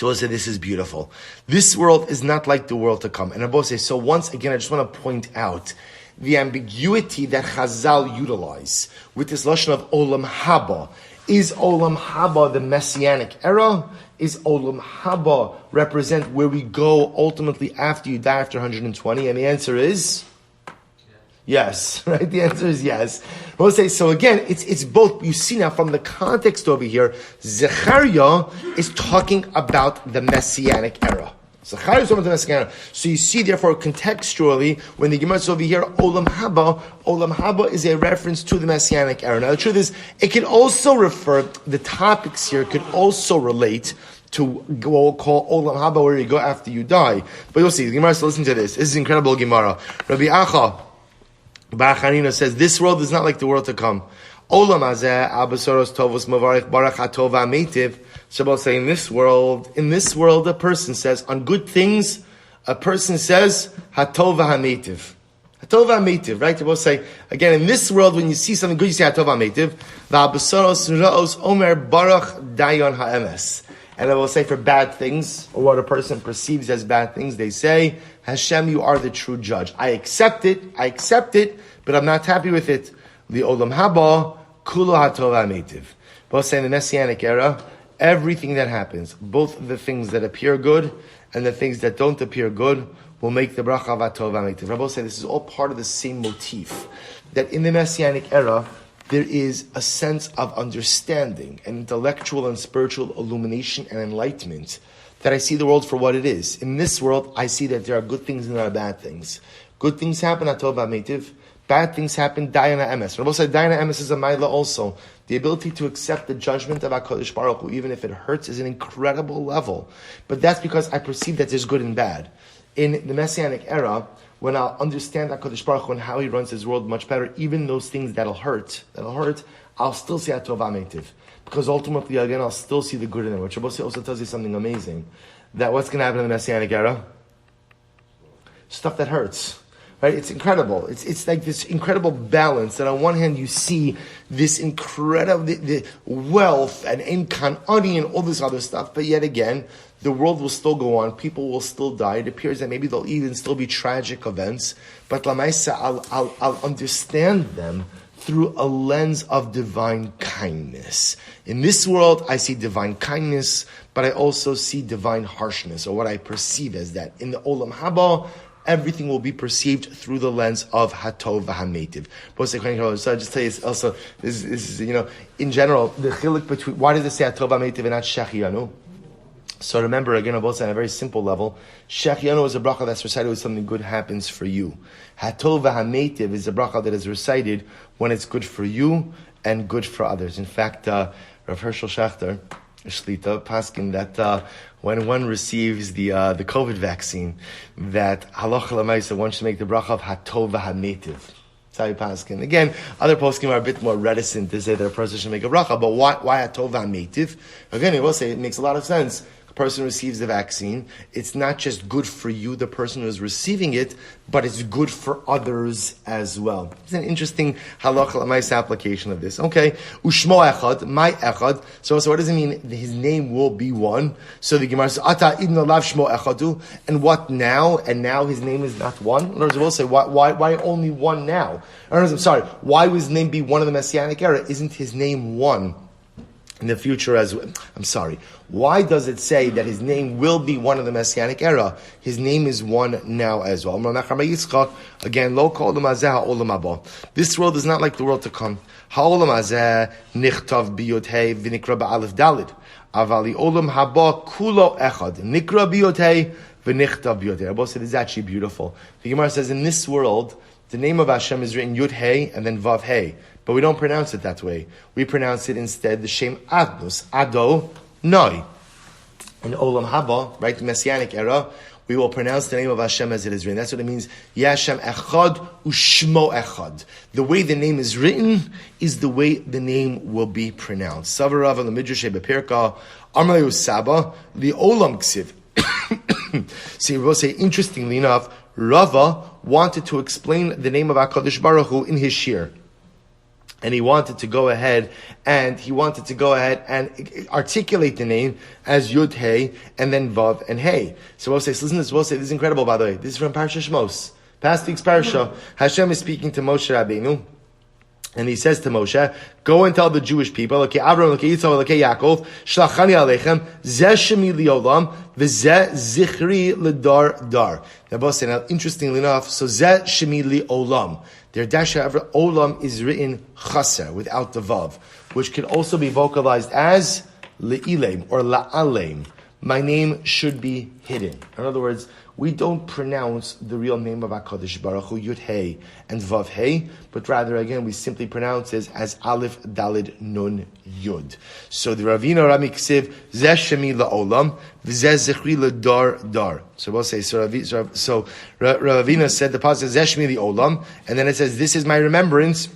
we'll say this is beautiful. This world is not like the world to come. And Abba says, so once again, I just want to point out the ambiguity that Chazal utilize with this lashon of Olam Haba. Is Olam Haba the Messianic era? Is Olam Haba represent where we go ultimately after you die after 120? And the answer is yes, right? The answer is yes. We'll say, so again, it's both. You see now from the context over here, Zechariah is talking about the Messianic era. Zechariah is talking about the Messianic era. So you see, therefore, contextually, when the Gemara is over here, Olam Haba is a reference to the Messianic era. Now the truth is, it can also refer, the topics here could also relate to what we'll call Olam Haba, where you go after you die. But you'll see, the Gemara says, listen to this. This is incredible Gemara. Rabbi Acha Bar Chanina says, this world is not like the world to come. Olam hazeh abasoros tovos mavarich barach hatov ha'meitiv. Shabbos say, in this world, a person says, on good things, a person says, hatov ha'meitiv. Hatov ha'meitiv, right? Shabbos say, again, in this world, when you see something good, you say hatov ha'meitiv. Va'abasoros ra'os omer barach dayon ha'emes. And I will say for bad things, or what a person perceives as bad things, they say, Hashem, you are the true judge. I accept it, but I'm not happy with it. The Olam Haba, Kulo HaTov HaMeitiv. Both say in the Messianic era, everything that happens, both the things that appear good and the things that don't appear good, will make the Bracha HaTov HaMeitiv. Rabbi say this is all part of the same motif. That in the Messianic era, there is a sense of understanding, and intellectual and spiritual illumination and enlightenment, that I see the world for what it is. In this world, I see that there are good things and there are bad things. Good things happen, Atov HaMeitiv. Bad things happen, Dayana Emes. Rabbi said Dayana Emes is a Maila also. The ability to accept the judgment of HaKadosh Baruch Hu, even if it hurts, is an incredible level. But that's because I perceive that there's good and bad. In the Messianic era, when I'll understand HaKadosh Baruch Hu and how He runs His world much better, even those things that'll hurt, I'll still see Atov HaMeitiv. Because ultimately, again, I'll still see the good in it. Which Rabbi also tells you something amazing. That what's going to happen in the Messianic era? Stuff that hurts. Right? It's incredible. It's like this incredible balance that on one hand you see this incredible the wealth and income, and all this other stuff, but yet again, the world will still go on, people will still die. It appears that maybe there'll even still be tragic events, but Lamaisa, I'll understand them through a lens of divine kindness. In this world, I see divine kindness, but I also see divine harshness, or what I perceive as that. In the Olam Haba, everything will be perceived through the lens of Hatov v'Hameitiv. So I just tell you also, this is, in general, the chiluk between, why does it say Hatov v'Hameitiv and not Shechianu? So remember, again, both on a very simple level, Shechianu is a bracha that's recited when something good happens for you. Hatov v'Hameitiv is a bracha that is recited when it's good for you and good for others. In fact, Rav Hershel Schachter, Shlita, paskin that when one receives the COVID vaccine, that halacha l'maisa one should make the bracha of hatov v'hameitiv. That's how you paskin. Again, other poskim are a bit more reticent to say that a person should make a bracha, but why hatov v'hameitiv? Again, it will say it makes a lot of sense. A person receives the vaccine, it's not just good for you, the person who is receiving it, but it's good for others as well. It's an interesting halacha l'maisa application of this. Okay, ushmo echad, my echad. So what does it mean? His name will be one. So the Gemara says, ata idna lav shmo echadu. And what now? And now his name is not one. In other words, we'll say, why only one now? In other words, I'm sorry, why would his name be one of the Messianic era? Isn't his name one in the future as well? I'm sorry. Why does it say that his name will be one of the Messianic era? His name is one now as well. Again, lo kol olam hazeh ha'olam haba. This world is not like the world to come. Ha'olam hazeh nichtav biyot hey v'nikra ba'alef dalid. Avali olam haba kulo echad. Nikra biyot hey v'nichtav biyot hey. Rabbi said it's actually beautiful. The Gemara says in this world, the name of Hashem is written Yud Hey and then Vav Hey. But we don't pronounce it that way. We pronounce it instead the Shem Adnus, Ado, Noi. In Olam Haba, right, the Messianic era, we will pronounce the name of Hashem as it is written. That's what it means. Yashem Echad Ushmo Echad. The way the name is written is the way the name will be pronounced. Savarav and the Midrash Bepirka, Amayu Saba, the Olam Ksiv. See, we'll say, interestingly enough, Rava wanted to explain the name of HaKadosh Baruch Hu in his shir. And he wanted to go ahead and articulate the name as Yud Hey and then Vav and Hey. So we'll say, listen to this, this is incredible, by the way. This is from Parsha Shmos. Past week's Parsha, Hashem is speaking to Moshe Rabbeinu. And he says to Moshe, go and tell the Jewish people, okay, Avraham, okay, Yitzchak, okay, Yaakov, shlachani aleichem, zeh shemi liolam, v'zeh zichri ledar dar. Now, both say, now, interestingly enough, so zeh shemi liolam. Their dash, however, olam is written chaser, without the vav, which can also be vocalized as le'ilem, or la'alem. My name should be hidden. In other words, we don't pronounce the real name of HaKadosh Baruch Hu, Yud Hey and Vav Hey, but rather, again, we simply pronounce it as Aleph Dalid Nun Yud. So the Ravina Rami Ksiv, Zeh Shemi La'olam, V'zeh Zechri L'dar Dar. So we'll say, Ravina said, the pasuk says, Zeh Shemi La'olam, and then it says, this is my remembrance,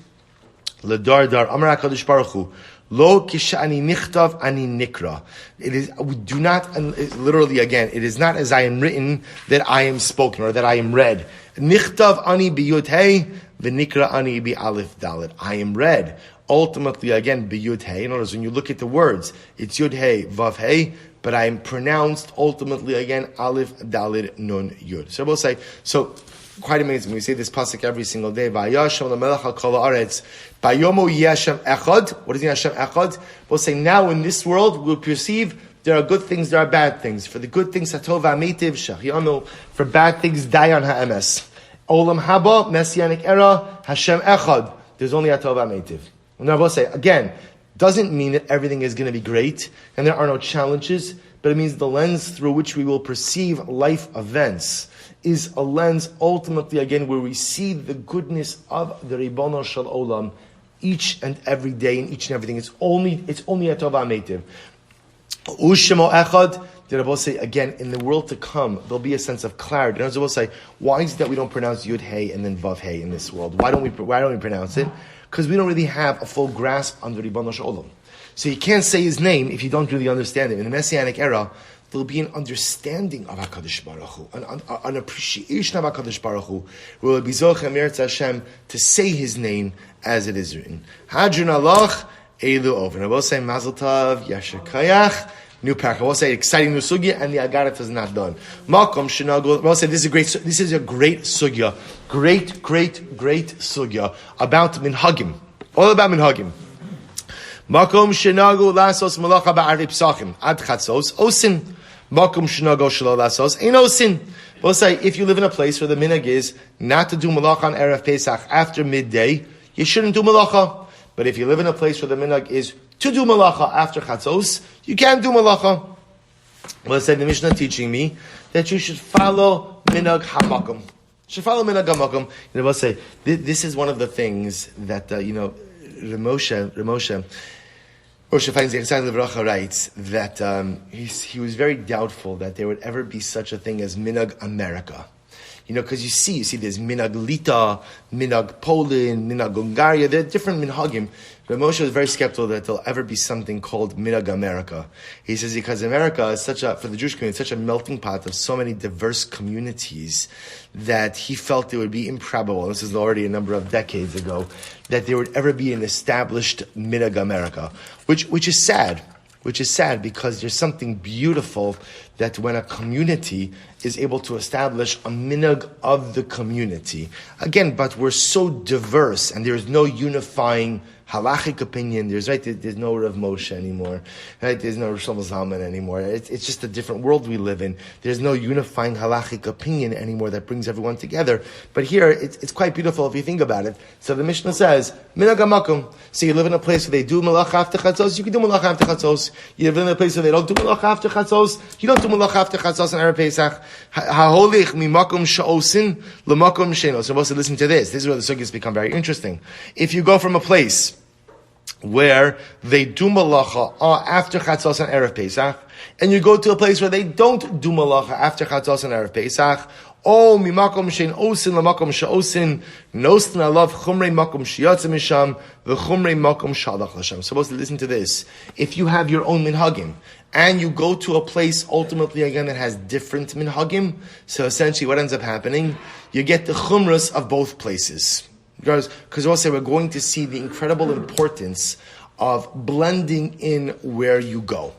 L'dar Dar, Amar HaKadosh Baruch Hu. Lo kishani nichtav ani nikra. It is, we do not, literally again, it is not as I am written that I am spoken or that I am read. Nichtav ani biyud hey, v'nikra ani bi alif dalet. I am read. Ultimately, again, biyud hey. In other words, when you look at the words, it's yud hey, vav hey, but I am pronounced ultimately again, alif dalet nun yud. So we'll say, so, quite amazing. We say this pasuk every single day. Vayashem l'melech al kol haaretz. Bayomo yashem echad. What is Yashem echad? We'll say now in this world we'll perceive there are good things, there are bad things. For the good things, hatov ha'metiv shachianu. For bad things, dayan ha'emes. Olam haba messianic era Hashem echad. There's only hatov ha'metiv. Now we'll say again, doesn't mean that everything is going to be great and there are no challenges, but it means the lens through which we will perceive life events is a lens ultimately again where we see the goodness of the Ribono Shel Olam each and every day in each and everything. It's only a Tov HaMeitiv. Ushemo Echad, the Rebbe will say again, in the world to come, there'll be a sense of clarity. And as we'll say, why is it that we don't pronounce Yud Hey and then Vav Hey in this world? Why don't we pronounce it? Because we don't really have a full grasp on the Ribono Shel Olam. So you can't say his name if you don't really understand him. In the Messianic era, there'll be an understanding of HaKadosh Baruch Hu, an appreciation of HaKadosh Baruch Hu, where will be Zochem Eretz Hashem to say His name as it is written. Hadrun Alach, Eilu Over. I will say Mazel Tov, Yasher Kayach, new parak. I will say exciting new sugya, and the Agarat is not done. Malcolm Shinagul. I will say this is a great sugya, great sugya about minhagim, all about minhagim. Makom shenagu lasos malacha ba'arei Pesachim ad chatzos osin. Makom shenagu shelo lasos ein osin. We'll say if you live in a place where the minhag is not to do malacha on erev Pesach after midday, you shouldn't do malacha. But if you live in a place where the minhag is to do malacha after chatzos, you can do malacha. We'll say the Mishnah teaching me that you should follow minhag hamakom. Should follow minhag hamakom. And we'll say this is one of the things that Ramosha Rosh Hashanah writes that he was very doubtful that there would ever be such a thing as Minhag America. Because you see there's Minhag Lita, Minhag Poland, Minhag Hungaria, there are different Minhagim. But Moshe was very skeptical that there'll ever be something called Minhag America. He says because America is for the Jewish community, such a melting pot of so many diverse communities that he felt it would be improbable, and this is already a number of decades ago, that there would ever be an established Minhag America, which is sad. Which is sad because there's something beautiful that when a community is able to establish a minhag of the community. Again, but we're so diverse and there's no unifying halachic opinion. There's no Rav Moshe anymore. Right? There's no Rosh Zalman anymore. It's just a different world we live in. There's no unifying halachic opinion anymore that brings everyone together. But here, it's quite beautiful if you think about it. So the Mishnah says, Minhag HaMakom. So you live in a place where they do malacha after chatzos, you can do malacha after chatzos. You live in a place where they don't do malacha after chatzos, you don't do malacha after chatzos on Erev Pesach. Ha'holich mimakom sha'osin l'makom she'eno. So supposed to listen to this. This is where the sugyas become very interesting. If you go from a place where they do malacha after chatzos on Erev Pesach, and you go to a place where they don't do malacha after chatzos on Erev Pesach, oh, mimakom shein osin lamakom she'osin, nostin alav chumrei makom she'yatzim misham, v'chumrei makom shalach l'sham. Supposed to listen to this. If you have your own minhagim, and you go to a place ultimately again that has different minhagim, so essentially what ends up happening, you get the chumras of both places. Because also we're going to see the incredible importance of blending in where you go.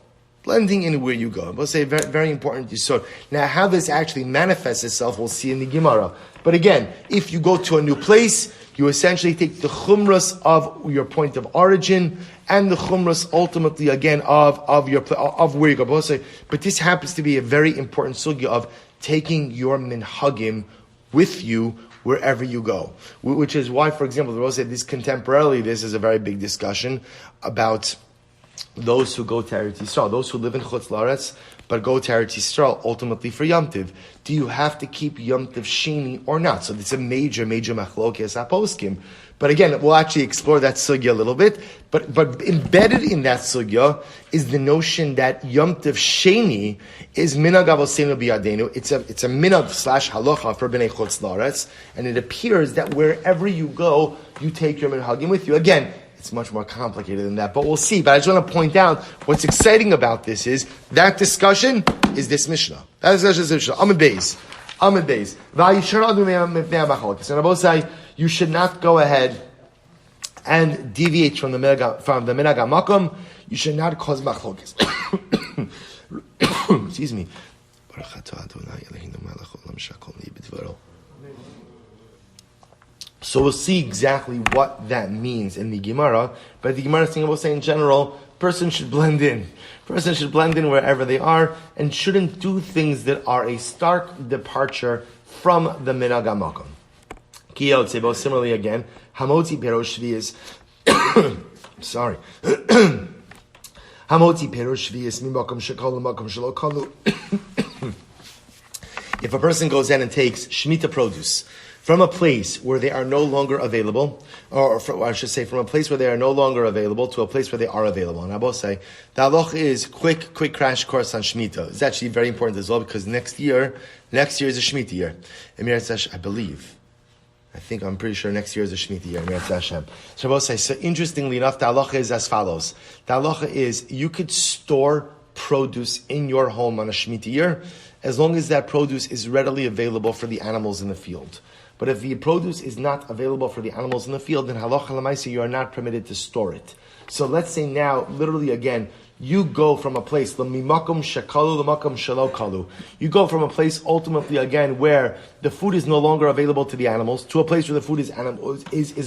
blending in where you go. We'll say very, very important yisod. Now, how this actually manifests itself, we'll see in the Gemara. But again, if you go to a new place, you essentially take the chumras of your point of origin and the chumras ultimately again of where you go. But this happens to be a very important sugya of taking your minhagim with you wherever you go. Which is why, for example, the Rose said this contemporarily, this is a very big discussion about those who go to Eretz Yisrael, those who live in Chutz La'aretz, but go to Eretz Yisrael ultimately for Yom Tiv. Do you have to keep Yom Tiv Sheni or not? So it's a major machlokes aposkim. But again, we'll actually explore that sugya a little bit. But embedded in that sugya is the notion that Yom Tiv Sheni is minhag avosenu biyadenu. It's a minhag / halacha for bnei Chutz La'aretz, and it appears that wherever you go, you take your minhagim with you. Again, it's much more complicated than that, but we'll see. But I just want to point out what's exciting about this is that discussion is this Mishnah. That discussion is this Mishnah. Amud Beis. And Abosai, you should not go ahead and deviate from the minhag makom. You should not cause machlokes. Excuse me. So we'll see exactly what that means in the Gemara. But the Gemara is saying in general, person should blend in. Person should blend in wherever they are and shouldn't do things that are a stark departure from the minhag makom. Kiyot Sebo, similarly again, Hamoti Perosh Shvius. Sorry. Hamoti Perosh Shvius Mimakom Shekalu Makom Shelo Kalu. If a person goes in and takes Shemitah produce from a place where they are no longer available, or I should say from a place where they are no longer available to a place where they are available. And I will say, the halach is quick crash course on Shemitah. It's actually very important as well because next year is a Shemitah year. I'm pretty sure next year is a Shemitah year. So I will say, so interestingly enough, the halacha is as follows. The halacha is you could store produce in your home on a Shemitah year as long as that produce is readily available for the animals in the field. But if the produce is not available for the animals in the field, then halacha l'maisa, you are not permitted to store it. So let's say now, literally again, you go from a place, l'mimakom shekalu l'makom shelo kalu. You go from a place ultimately again where the food is no longer available to the animals, to a place where the food is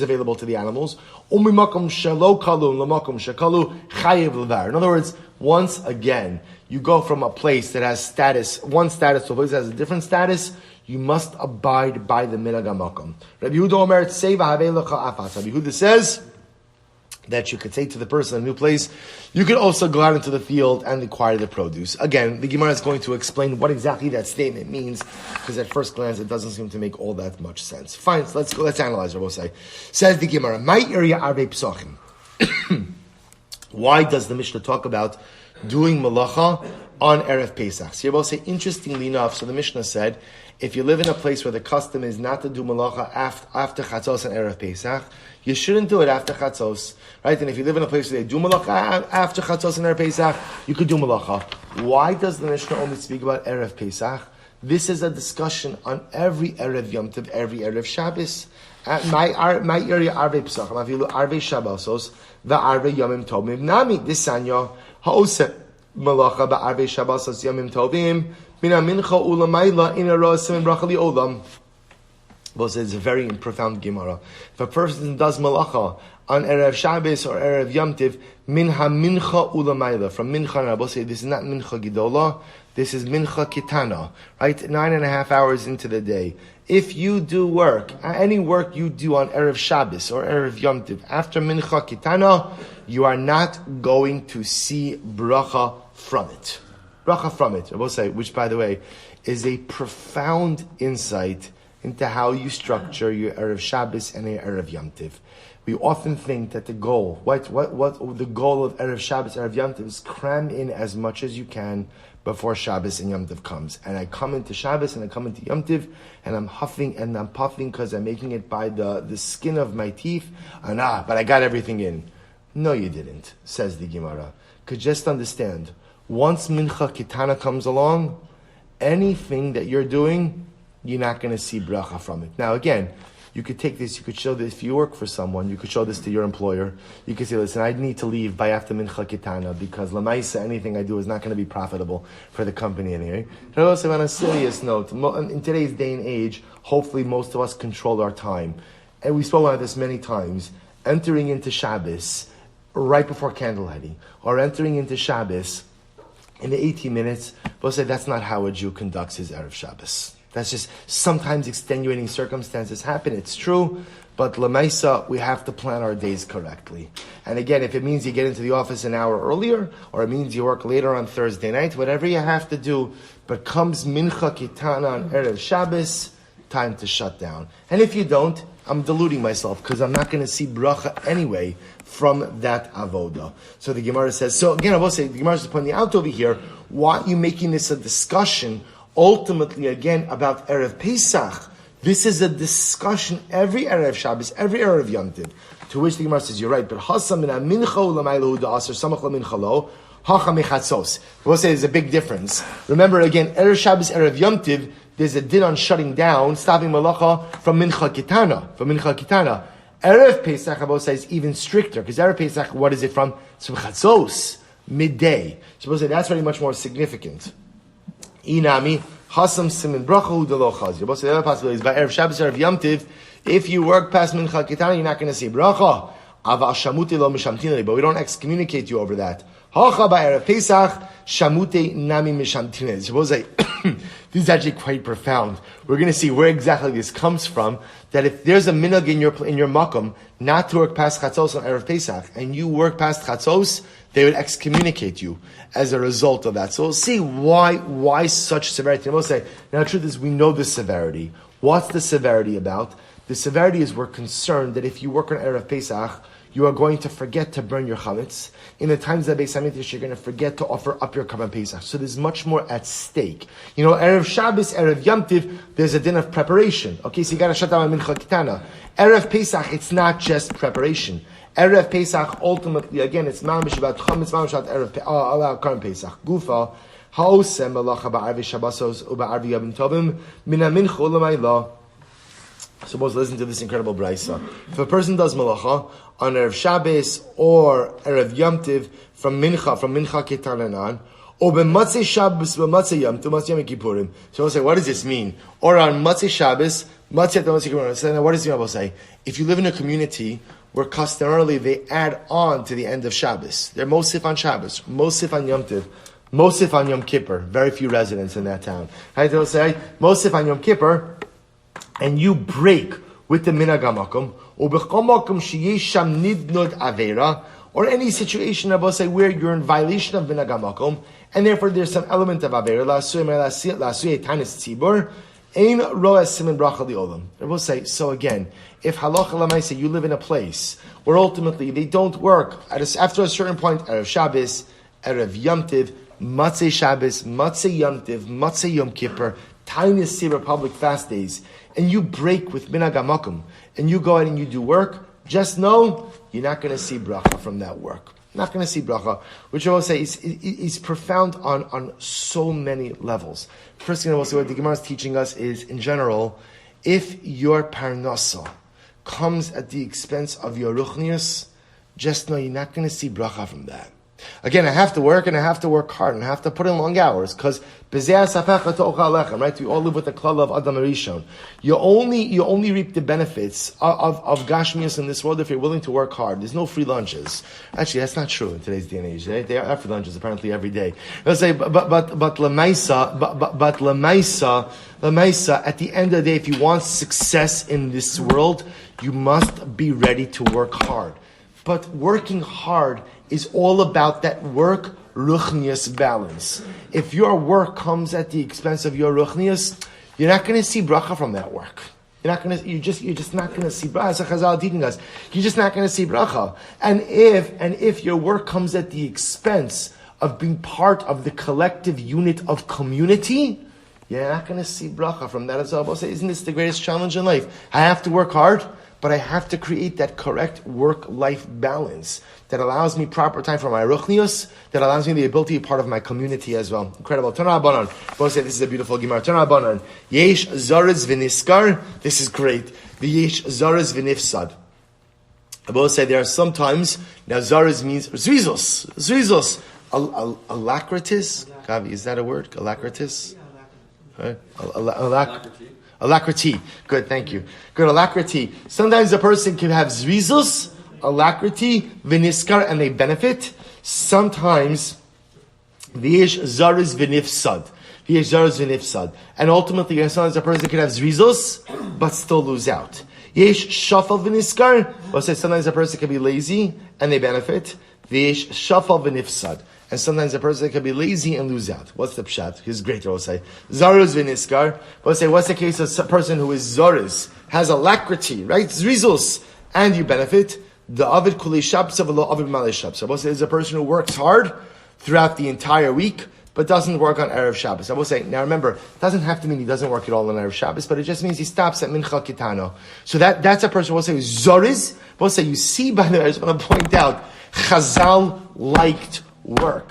available to the animals. Umimakom shelo kalu l'makom shekalu chayev l'var. In other words, once again, you go from a place that has one status to a place that has a different status. You must abide by the minhag makom. Rabbi Yehuda says that you could say to the person in a new place, you could also go out into the field and acquire the produce. Again, the Gemara is going to explain what exactly that statement means, because at first glance it doesn't seem to make all that much sense. Fine, so let's analyze what we'll say. Says the Gemara, my area arbe Pesachim. Why does the Mishnah talk about doing malacha on Erev Pesach? So you will say, interestingly enough, so the Mishnah said, if you live in a place where the custom is not to do malacha after Chatzos and Erev Pesach, you shouldn't do it after Chatzos, right? And if you live in a place where they do malacha after Chatzos and Erev Pesach, you could do malacha. Why does the Mishnah only speak about Erev Pesach? This is a discussion on every Erev Yom Tov, every Erev Shabbos. My area Arve Pesachim, afilu Arve Shabbosos, va'Arve Yomim Tovim. Nami disanyo ha'oseh malacha ba'Arve Shabbosos Yomim Tovim. Mina mincha ulamayla in a rosim brachali olam. But it's a very profound Gemara. If a person does malacha on Erev Shabbos or Erev Yom Tiv, mincha ulamayla. From mincha and Rabbi say this is not mincha gidola, this is mincha kitana. Right, 9.5 hours into the day. If you do work, any work you do on Erev Shabbos or Erev Yom Tiv after mincha kitana, you are not going to see bracha from it. Bracha from it, Rabbi say, which by the way is a profound insight into how you structure your Erev Shabbos and your Erev Yom Tiv. We often think that the goal, what the goal of Erev Shabbos, Erev Yom Tiv is cram in as much as you can before Shabbos and Yom Tiv comes. And I come into Shabbos and I come into Yom Tiv and I'm huffing and I'm puffing because I'm making it by the skin of my teeth. And but I got everything in. No, you didn't, says the Gemara. Because just understand, once Mincha Kitana comes along, anything that you're doing, you're not going to see bracha from it. Now again, You could take this, you could show this, if you work for someone, you could show this to your employer. You could say, listen, I need to leave by after mincha kitana because lamaisa, anything I do is not going to be profitable for the company anyway. And also on a serious note, in today's day and age, hopefully most of us control our time. And we spoke about this many times, entering into Shabbos right before candlelighting, or entering into Shabbos in the 18 minutes, we'll say that's not how a Jew conducts his Erev Shabbos. That's just sometimes extenuating circumstances happen, it's true, but Lamaisa, we have to plan our days correctly. And again, if it means you get into the office an hour earlier, or it means you work later on Thursday night, whatever you have to do, but comes Mincha Kitana on Erev Shabbos, time to shut down. And if you don't, I'm deluding myself because I'm not going to see bracha anyway from that avoda. So the Gemara says, so again I will say, the Gemara is pointing out over here, why are you making this a discussion ultimately again about Erev Pesach? This is a discussion every Erev Shabbos, every Erev Yom Tov. To which the Gemara says, you're right, but Hasam min mincha u'lamaylo da'aser samach lamincha lo hacha mechatzos. We'll say there's a big difference. Remember again, Erev Shabbos, Erev Yom Tov, there's a din on shutting down, stopping malacha from mincha kitana. Erev Pesach, Abba says, even stricter, because Erev Pesach, what is it from? It's from chatzos, midday. So say that's very much more significant. Inami, hasam simin bracha udelo chaz. Abba says the other possibility is by Erev Shabbos, Erev Yom Tov, if you work past mincha kitana, you're not going to see bracha. Ava shamuti lo mishamtineli, but we don't excommunicate you over that. Hacha by Erev Pesach, shamute nami mishamtineli. Suppose this is actually quite profound. We're going to see where exactly this comes from. That if there's a minhag in your makom not to work past chatzos on Erev Pesach, and you work past chatzos, they would excommunicate you as a result of that. So we'll see why such severity. And we'll say, now the truth is we know the severity. What's the severity about? The severity is we're concerned that if you work on Erev Pesach, you are going to forget to burn your chametz. In the times of Beis Hamikdash, you're going to forget to offer up your Korban Pesach. So there's much more at stake. You know, Erev Shabbos, Erev Yom Tov, there's a din of preparation. Okay, so you got to shut down Mincha Kitana. Erev Pesach, it's not just preparation. Erev Pesach, ultimately, again, it's mamish about chametz, mamish about Korban Pesach. Gufa, ha'osem malacha ba'arvi Shabbosos u'ba'arvi Yom Tovim min ha'mincha u'lamayla. Suppose listen to this incredible brisa. If a person does malacha on Erev Shabbos or Erev Yom Tov from Mincha Ketanan, or b'matzei Shabbos b'matzei Yom Tov, matzei Yom Kippurim. So we'll say, what does this mean? Or on Matzei Shabbos, matzei Yom Kippurim. So now what does the Bible say? If you live in a community where customarily they add on to the end of Shabbos, they're mosif on Shabbos, mosif on Yom Tov, mosif on Yom Kippur. Very few residents in that town. Right? They'll say, mosif on Yom Kippur, and you break with the minhag hamakom, or b'chol makom sheyesh sham nidnud avera, or any situation about say where you're in violation of minhag hamakom, and therefore there's some element of avera, la'asuyei tanis tzibur, ein ro'es simin bracha li'olam. They will say, so again, if halacha l'maaseh you live in a place where ultimately they don't work after a certain point, Erev Shabbos, Erev Yom Tov, Matzei Shabbos, Matzei Yom Tov, Matzei Yom Kippur, tiny Sira public fast days, and you break with minhag hamakom, and you go out and you do work, just know you're not going to see bracha from that work. Not going to see bracha, which I will say is profound on so many levels. First thing I will say, what the Gemara is teaching us is, in general, if your parnasa comes at the expense of your ruchnius, just know you're not going to see bracha from that. Again, I have to work and I have to work hard and I have to put in long hours because right? We all live with the klal of Adam Rishon. You only reap the benefits of Gashmias in this world if you're willing to work hard. There's no free lunches. Actually, that's not true in today's day and age. They are free lunches apparently every day. Let's say, but lemaisa, at the end of the day, if you want success in this world, you must be ready to work hard. But working hard is all about that work ruchnius balance. If your work comes at the expense of your ruchnius, you're not going to see bracha from that work. You're just not going to see bracha. As Chazal teaching us, you're just not going to see bracha. And if your work comes at the expense of being part of the collective unit of community, you're not going to see bracha from that as well. Isn't this the greatest challenge in life? I have to work hard, but I have to create that correct work-life balance that allows me proper time for my ruchnius, that allows me the ability to be part of my community as well. Incredible. Tana Abanan. Both say this is a beautiful Gemara. Tana Abanan. Yesh Zarez v'niskar. This is great. The Yesh Zarez v'nifsad. I both say there are sometimes, now Zarez means zrizos. Zrizos. Alacritus. Gavi, is that a word? Alacritus? Alacrity. Good, thank you. Good, alacrity. Sometimes a person can have zrizus, alacrity, v'niskar, and they benefit. Sometimes, v'yesh zariz v'nifsad. V'yesh zariz v'nifsad. And ultimately, sometimes a person can have zrizus, but still lose out. Yesh shafal v'niskar. Or say sometimes a person can be lazy, and they benefit. V'yesh shafal v'nifsad. And sometimes a person can be lazy and lose out. What's the pshat? He's great, I will say. Zaruz v'niskar. We'll say, what's the case of a person who is zaruz, has alacrity, right? Zrizus, and you benefit. The avid kulei shabsa v'lo avid malei shabsa. We'll say, there's a person who works hard throughout the entire week, but doesn't work on Erev Shabbos. I will say, now remember, it doesn't have to mean he doesn't work at all on Erev Shabbos, but it just means he stops at Mincha Kitano. So that's a person, we'll say, zariz. We'll say, you see, by the way, I just want to point out, Chazal liked work.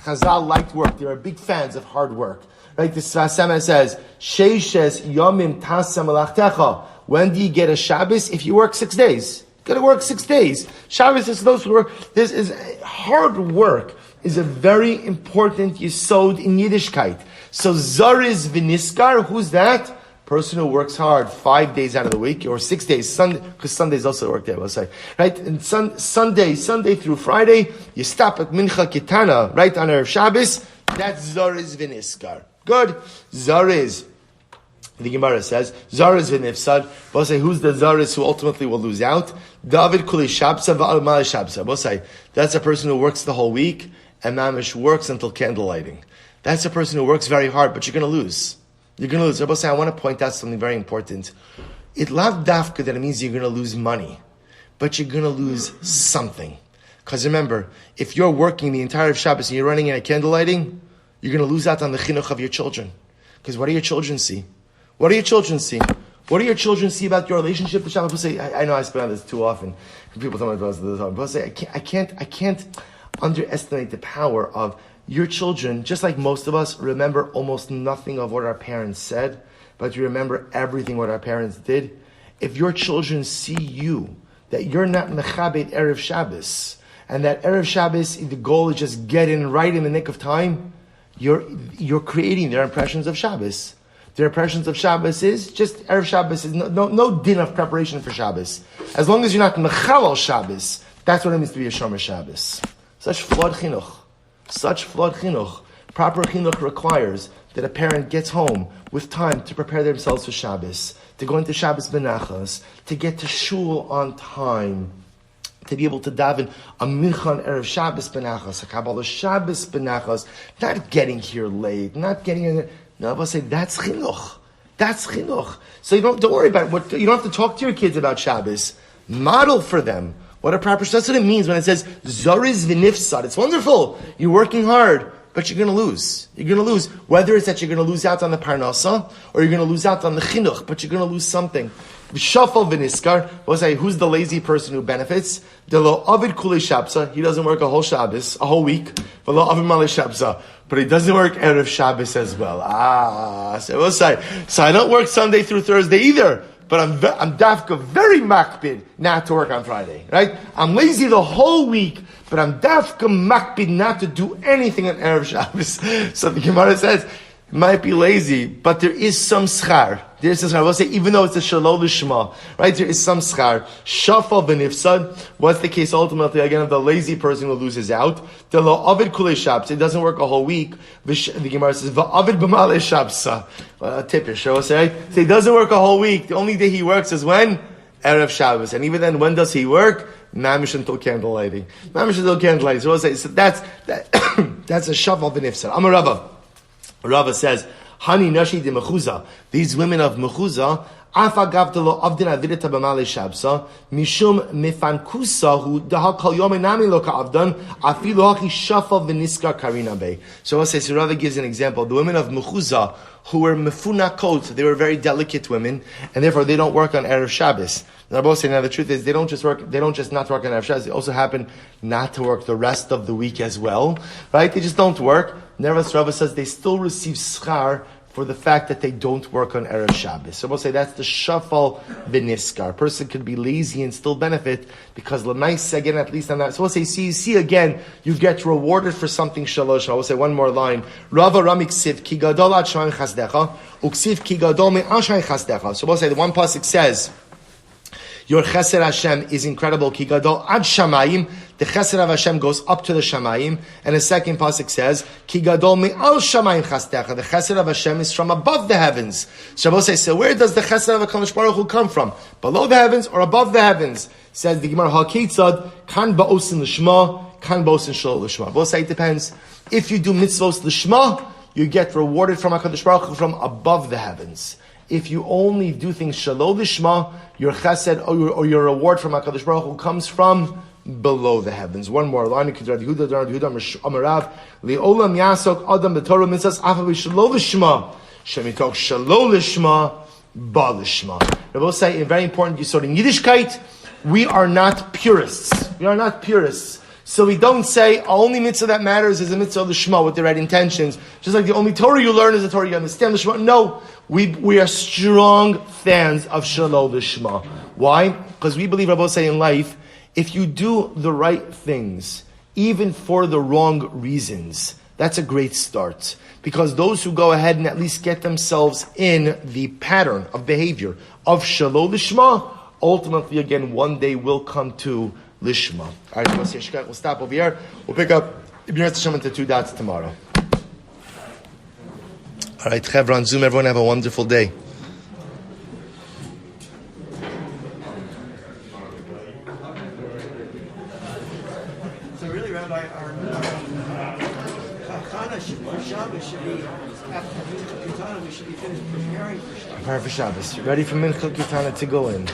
Chazal liked work. They are big fans of hard work. Right? The Sfasema says, Sheishes yomim tasam alachtecha. When do you get a Shabbos? If you work 6 days. You gotta work 6 days. Shabbos is those who work. This is hard work is a very important yesod in Yiddishkeit. So Zariz v'niskar, who's that? Person who works hard 5 days out of the week, or 6 days, Sunday, because Sunday is also a work day, we'll say. Right? And Sunday through Friday, you stop at Mincha Kitana, right, on Erev Shabbos, that's Zariz v'niskar. Good. Zariz. The Gemara says, Zariz v'nifsad. We'll say, who's the Zariz who ultimately will lose out? David kuli shabsa v'al malei shabsa. We'll say, that's a person who works the whole week, and mamish works until candle lighting. That's a person who works very hard, but you're going to lose. You're going to lose. Rabbi say, I want to point out something very important. It lav dafka that it means you're going to lose money, but you're going to lose something. Because remember, if you're working the entire Shabbos and you're running in a candle lighting, you're going to lose out on the chinuch of your children. Because what do your children see? What do your children see? What do your children see about your relationship to Shabbos? People say, I know I speak on this too often. People tell me about this all the time. People say, I can't underestimate the power of your children, just like most of us, remember almost nothing of what our parents said, but you remember everything what our parents did. If your children see you, that you're not mechabed Erev Shabbos, and that Erev Shabbos, the goal is just get in right in the nick of time, you're creating their impressions of Shabbos. Their impressions of Shabbos is just Erev Shabbos is no din of preparation for Shabbos. As long as you're not mechalal Shabbos, that's what it means to be a shomer Shabbos. Such flawed chinuch. Such flawed chinuch. Proper chinuch requires that a parent gets home with time to prepare themselves for Shabbos, to go into Shabbos benachas, to get to shul on time, to be able to daven a mincha erev Shabbos benachas, a Kabbalah Shabbos benachas, not getting here late, not getting in there. No, I'll say that's chinuch. That's chinuch. So you don't worry about what you don't have to talk to your kids about Shabbos. Model for them what a proper. That's what it means when it says zariz v'nifsad. It's wonderful. You're working hard, but you're going to lose. You're going to lose. Whether it's that you're going to lose out on the parnasa or you're going to lose out on the chinuch, but you're going to lose something. Shafal v'niskar. We'll say who's the lazy person who benefits? The lo avid kulei shabsa. He doesn't work a whole Shabbos, a whole week. But lo avid malei shabsa. But he doesn't work erev Shabbos as well. So we'll say. So I don't work Sunday through Thursday either. But I'm dafka very makbid not to work on Friday, right? I'm lazy the whole week, but I'm dafka makbid not to do anything on Erev Shabbos. So the Gemara says, it might be lazy, but there is some schar. There is some schar. We'll say, even though it's a shalol lishma, right? There is some schar. Shafal v'nifsad. What's the case ultimately, again, of the lazy person who loses out? The lo avid kulei shabsa. It doesn't work a whole week. The Gemara says, va'avid b'malei shabsa. Tippish, I will say. So he doesn't work a whole week. The only day he works is when? Erev Shabbos. And even then, when does he work? Mamish until candle lighting. Mamish until candle lighting. So that's a shafal v'nifsad. I'm a Rava. Rava says, Hani nashi de mechuza. These women of mechuza, afa gavdalo avdin avideta b'malei shabsa, mishum mefankusa hu dahal kol yom enami lo ka'avdan, afilu hachi shafa v'niska karina bei. So I'll say, so Rava gives an example. The women of mechuza, who were mefunakot, they were very delicate women, and therefore they don't work on Erev Shabbos. Now, both say, now the truth is, they don't just not work on Erev Shabbos, they also happen not to work the rest of the week as well, right? They just don't work. Nevertheless, Rava says they still receive schar for the fact that they don't work on Erev Shabbos. So we'll say that's the shafal v'niskar. A person could be lazy and still benefit because l'mais, again, at least on that. So we'll say, see again, you get rewarded for something shalosh. We'll say one more line. Rava ramik siv ki gadol ad shayin chasdecha, uksiv ki gadol me al shayin chasdecha. So we'll say the one pasuk says, your chesed Hashem is incredible. Ki gadol ad shamayim. The chesed of Hashem goes up to the shamayim. And the second pasuk says, Ki gadol me'al shamayim chasdecha. The chesed of Hashem is from above the heavens. Shabbos says, so where does the chesed of HaKadosh Baruch Hu come from? Below the heavens or above the heavens? Says the Gemara, HaKeitzad, kan ba'osin l'shma, kan ba'osin shlo l'shma. Both say it depends. If you do mitzvos l'shma, you get rewarded from HaKadosh Baruch Hu from above the heavens. If you only do things shalom lishma, your chesed or your reward from HaKadosh Baruch Hu comes from below the heavens. One more line. Le'olam yasok adam b'torah mitzvahs afav shalom lishma shemitok shalom lishma ba lishma. They both say a very important yisod in Yiddishkeit. We are not purists. We are not purists. So we don't say only mitzvah that matters is a mitzvah of the Shema with the right intentions. Just like the only Torah you learn is the Torah you understand the Shema. No, we are strong fans of Shalom the Shema. Why? Because we believe, Rabbi say in life, if you do the right things, even for the wrong reasons, that's a great start. Because those who go ahead and at least get themselves in the pattern of behavior of Shalom the Shema, ultimately again one day will come to Lishma. All right, we'll stop over here. We'll pick up Ibn Hashem into 2 dots tomorrow. All right, Chevron on Zoom. Everyone have a wonderful day. So really, Rabbi, our Shabbos should be after Kitana. We should be finished preparing for Shabbos. Prepare for Shabbos. Ready for Mincha Kitana to go in.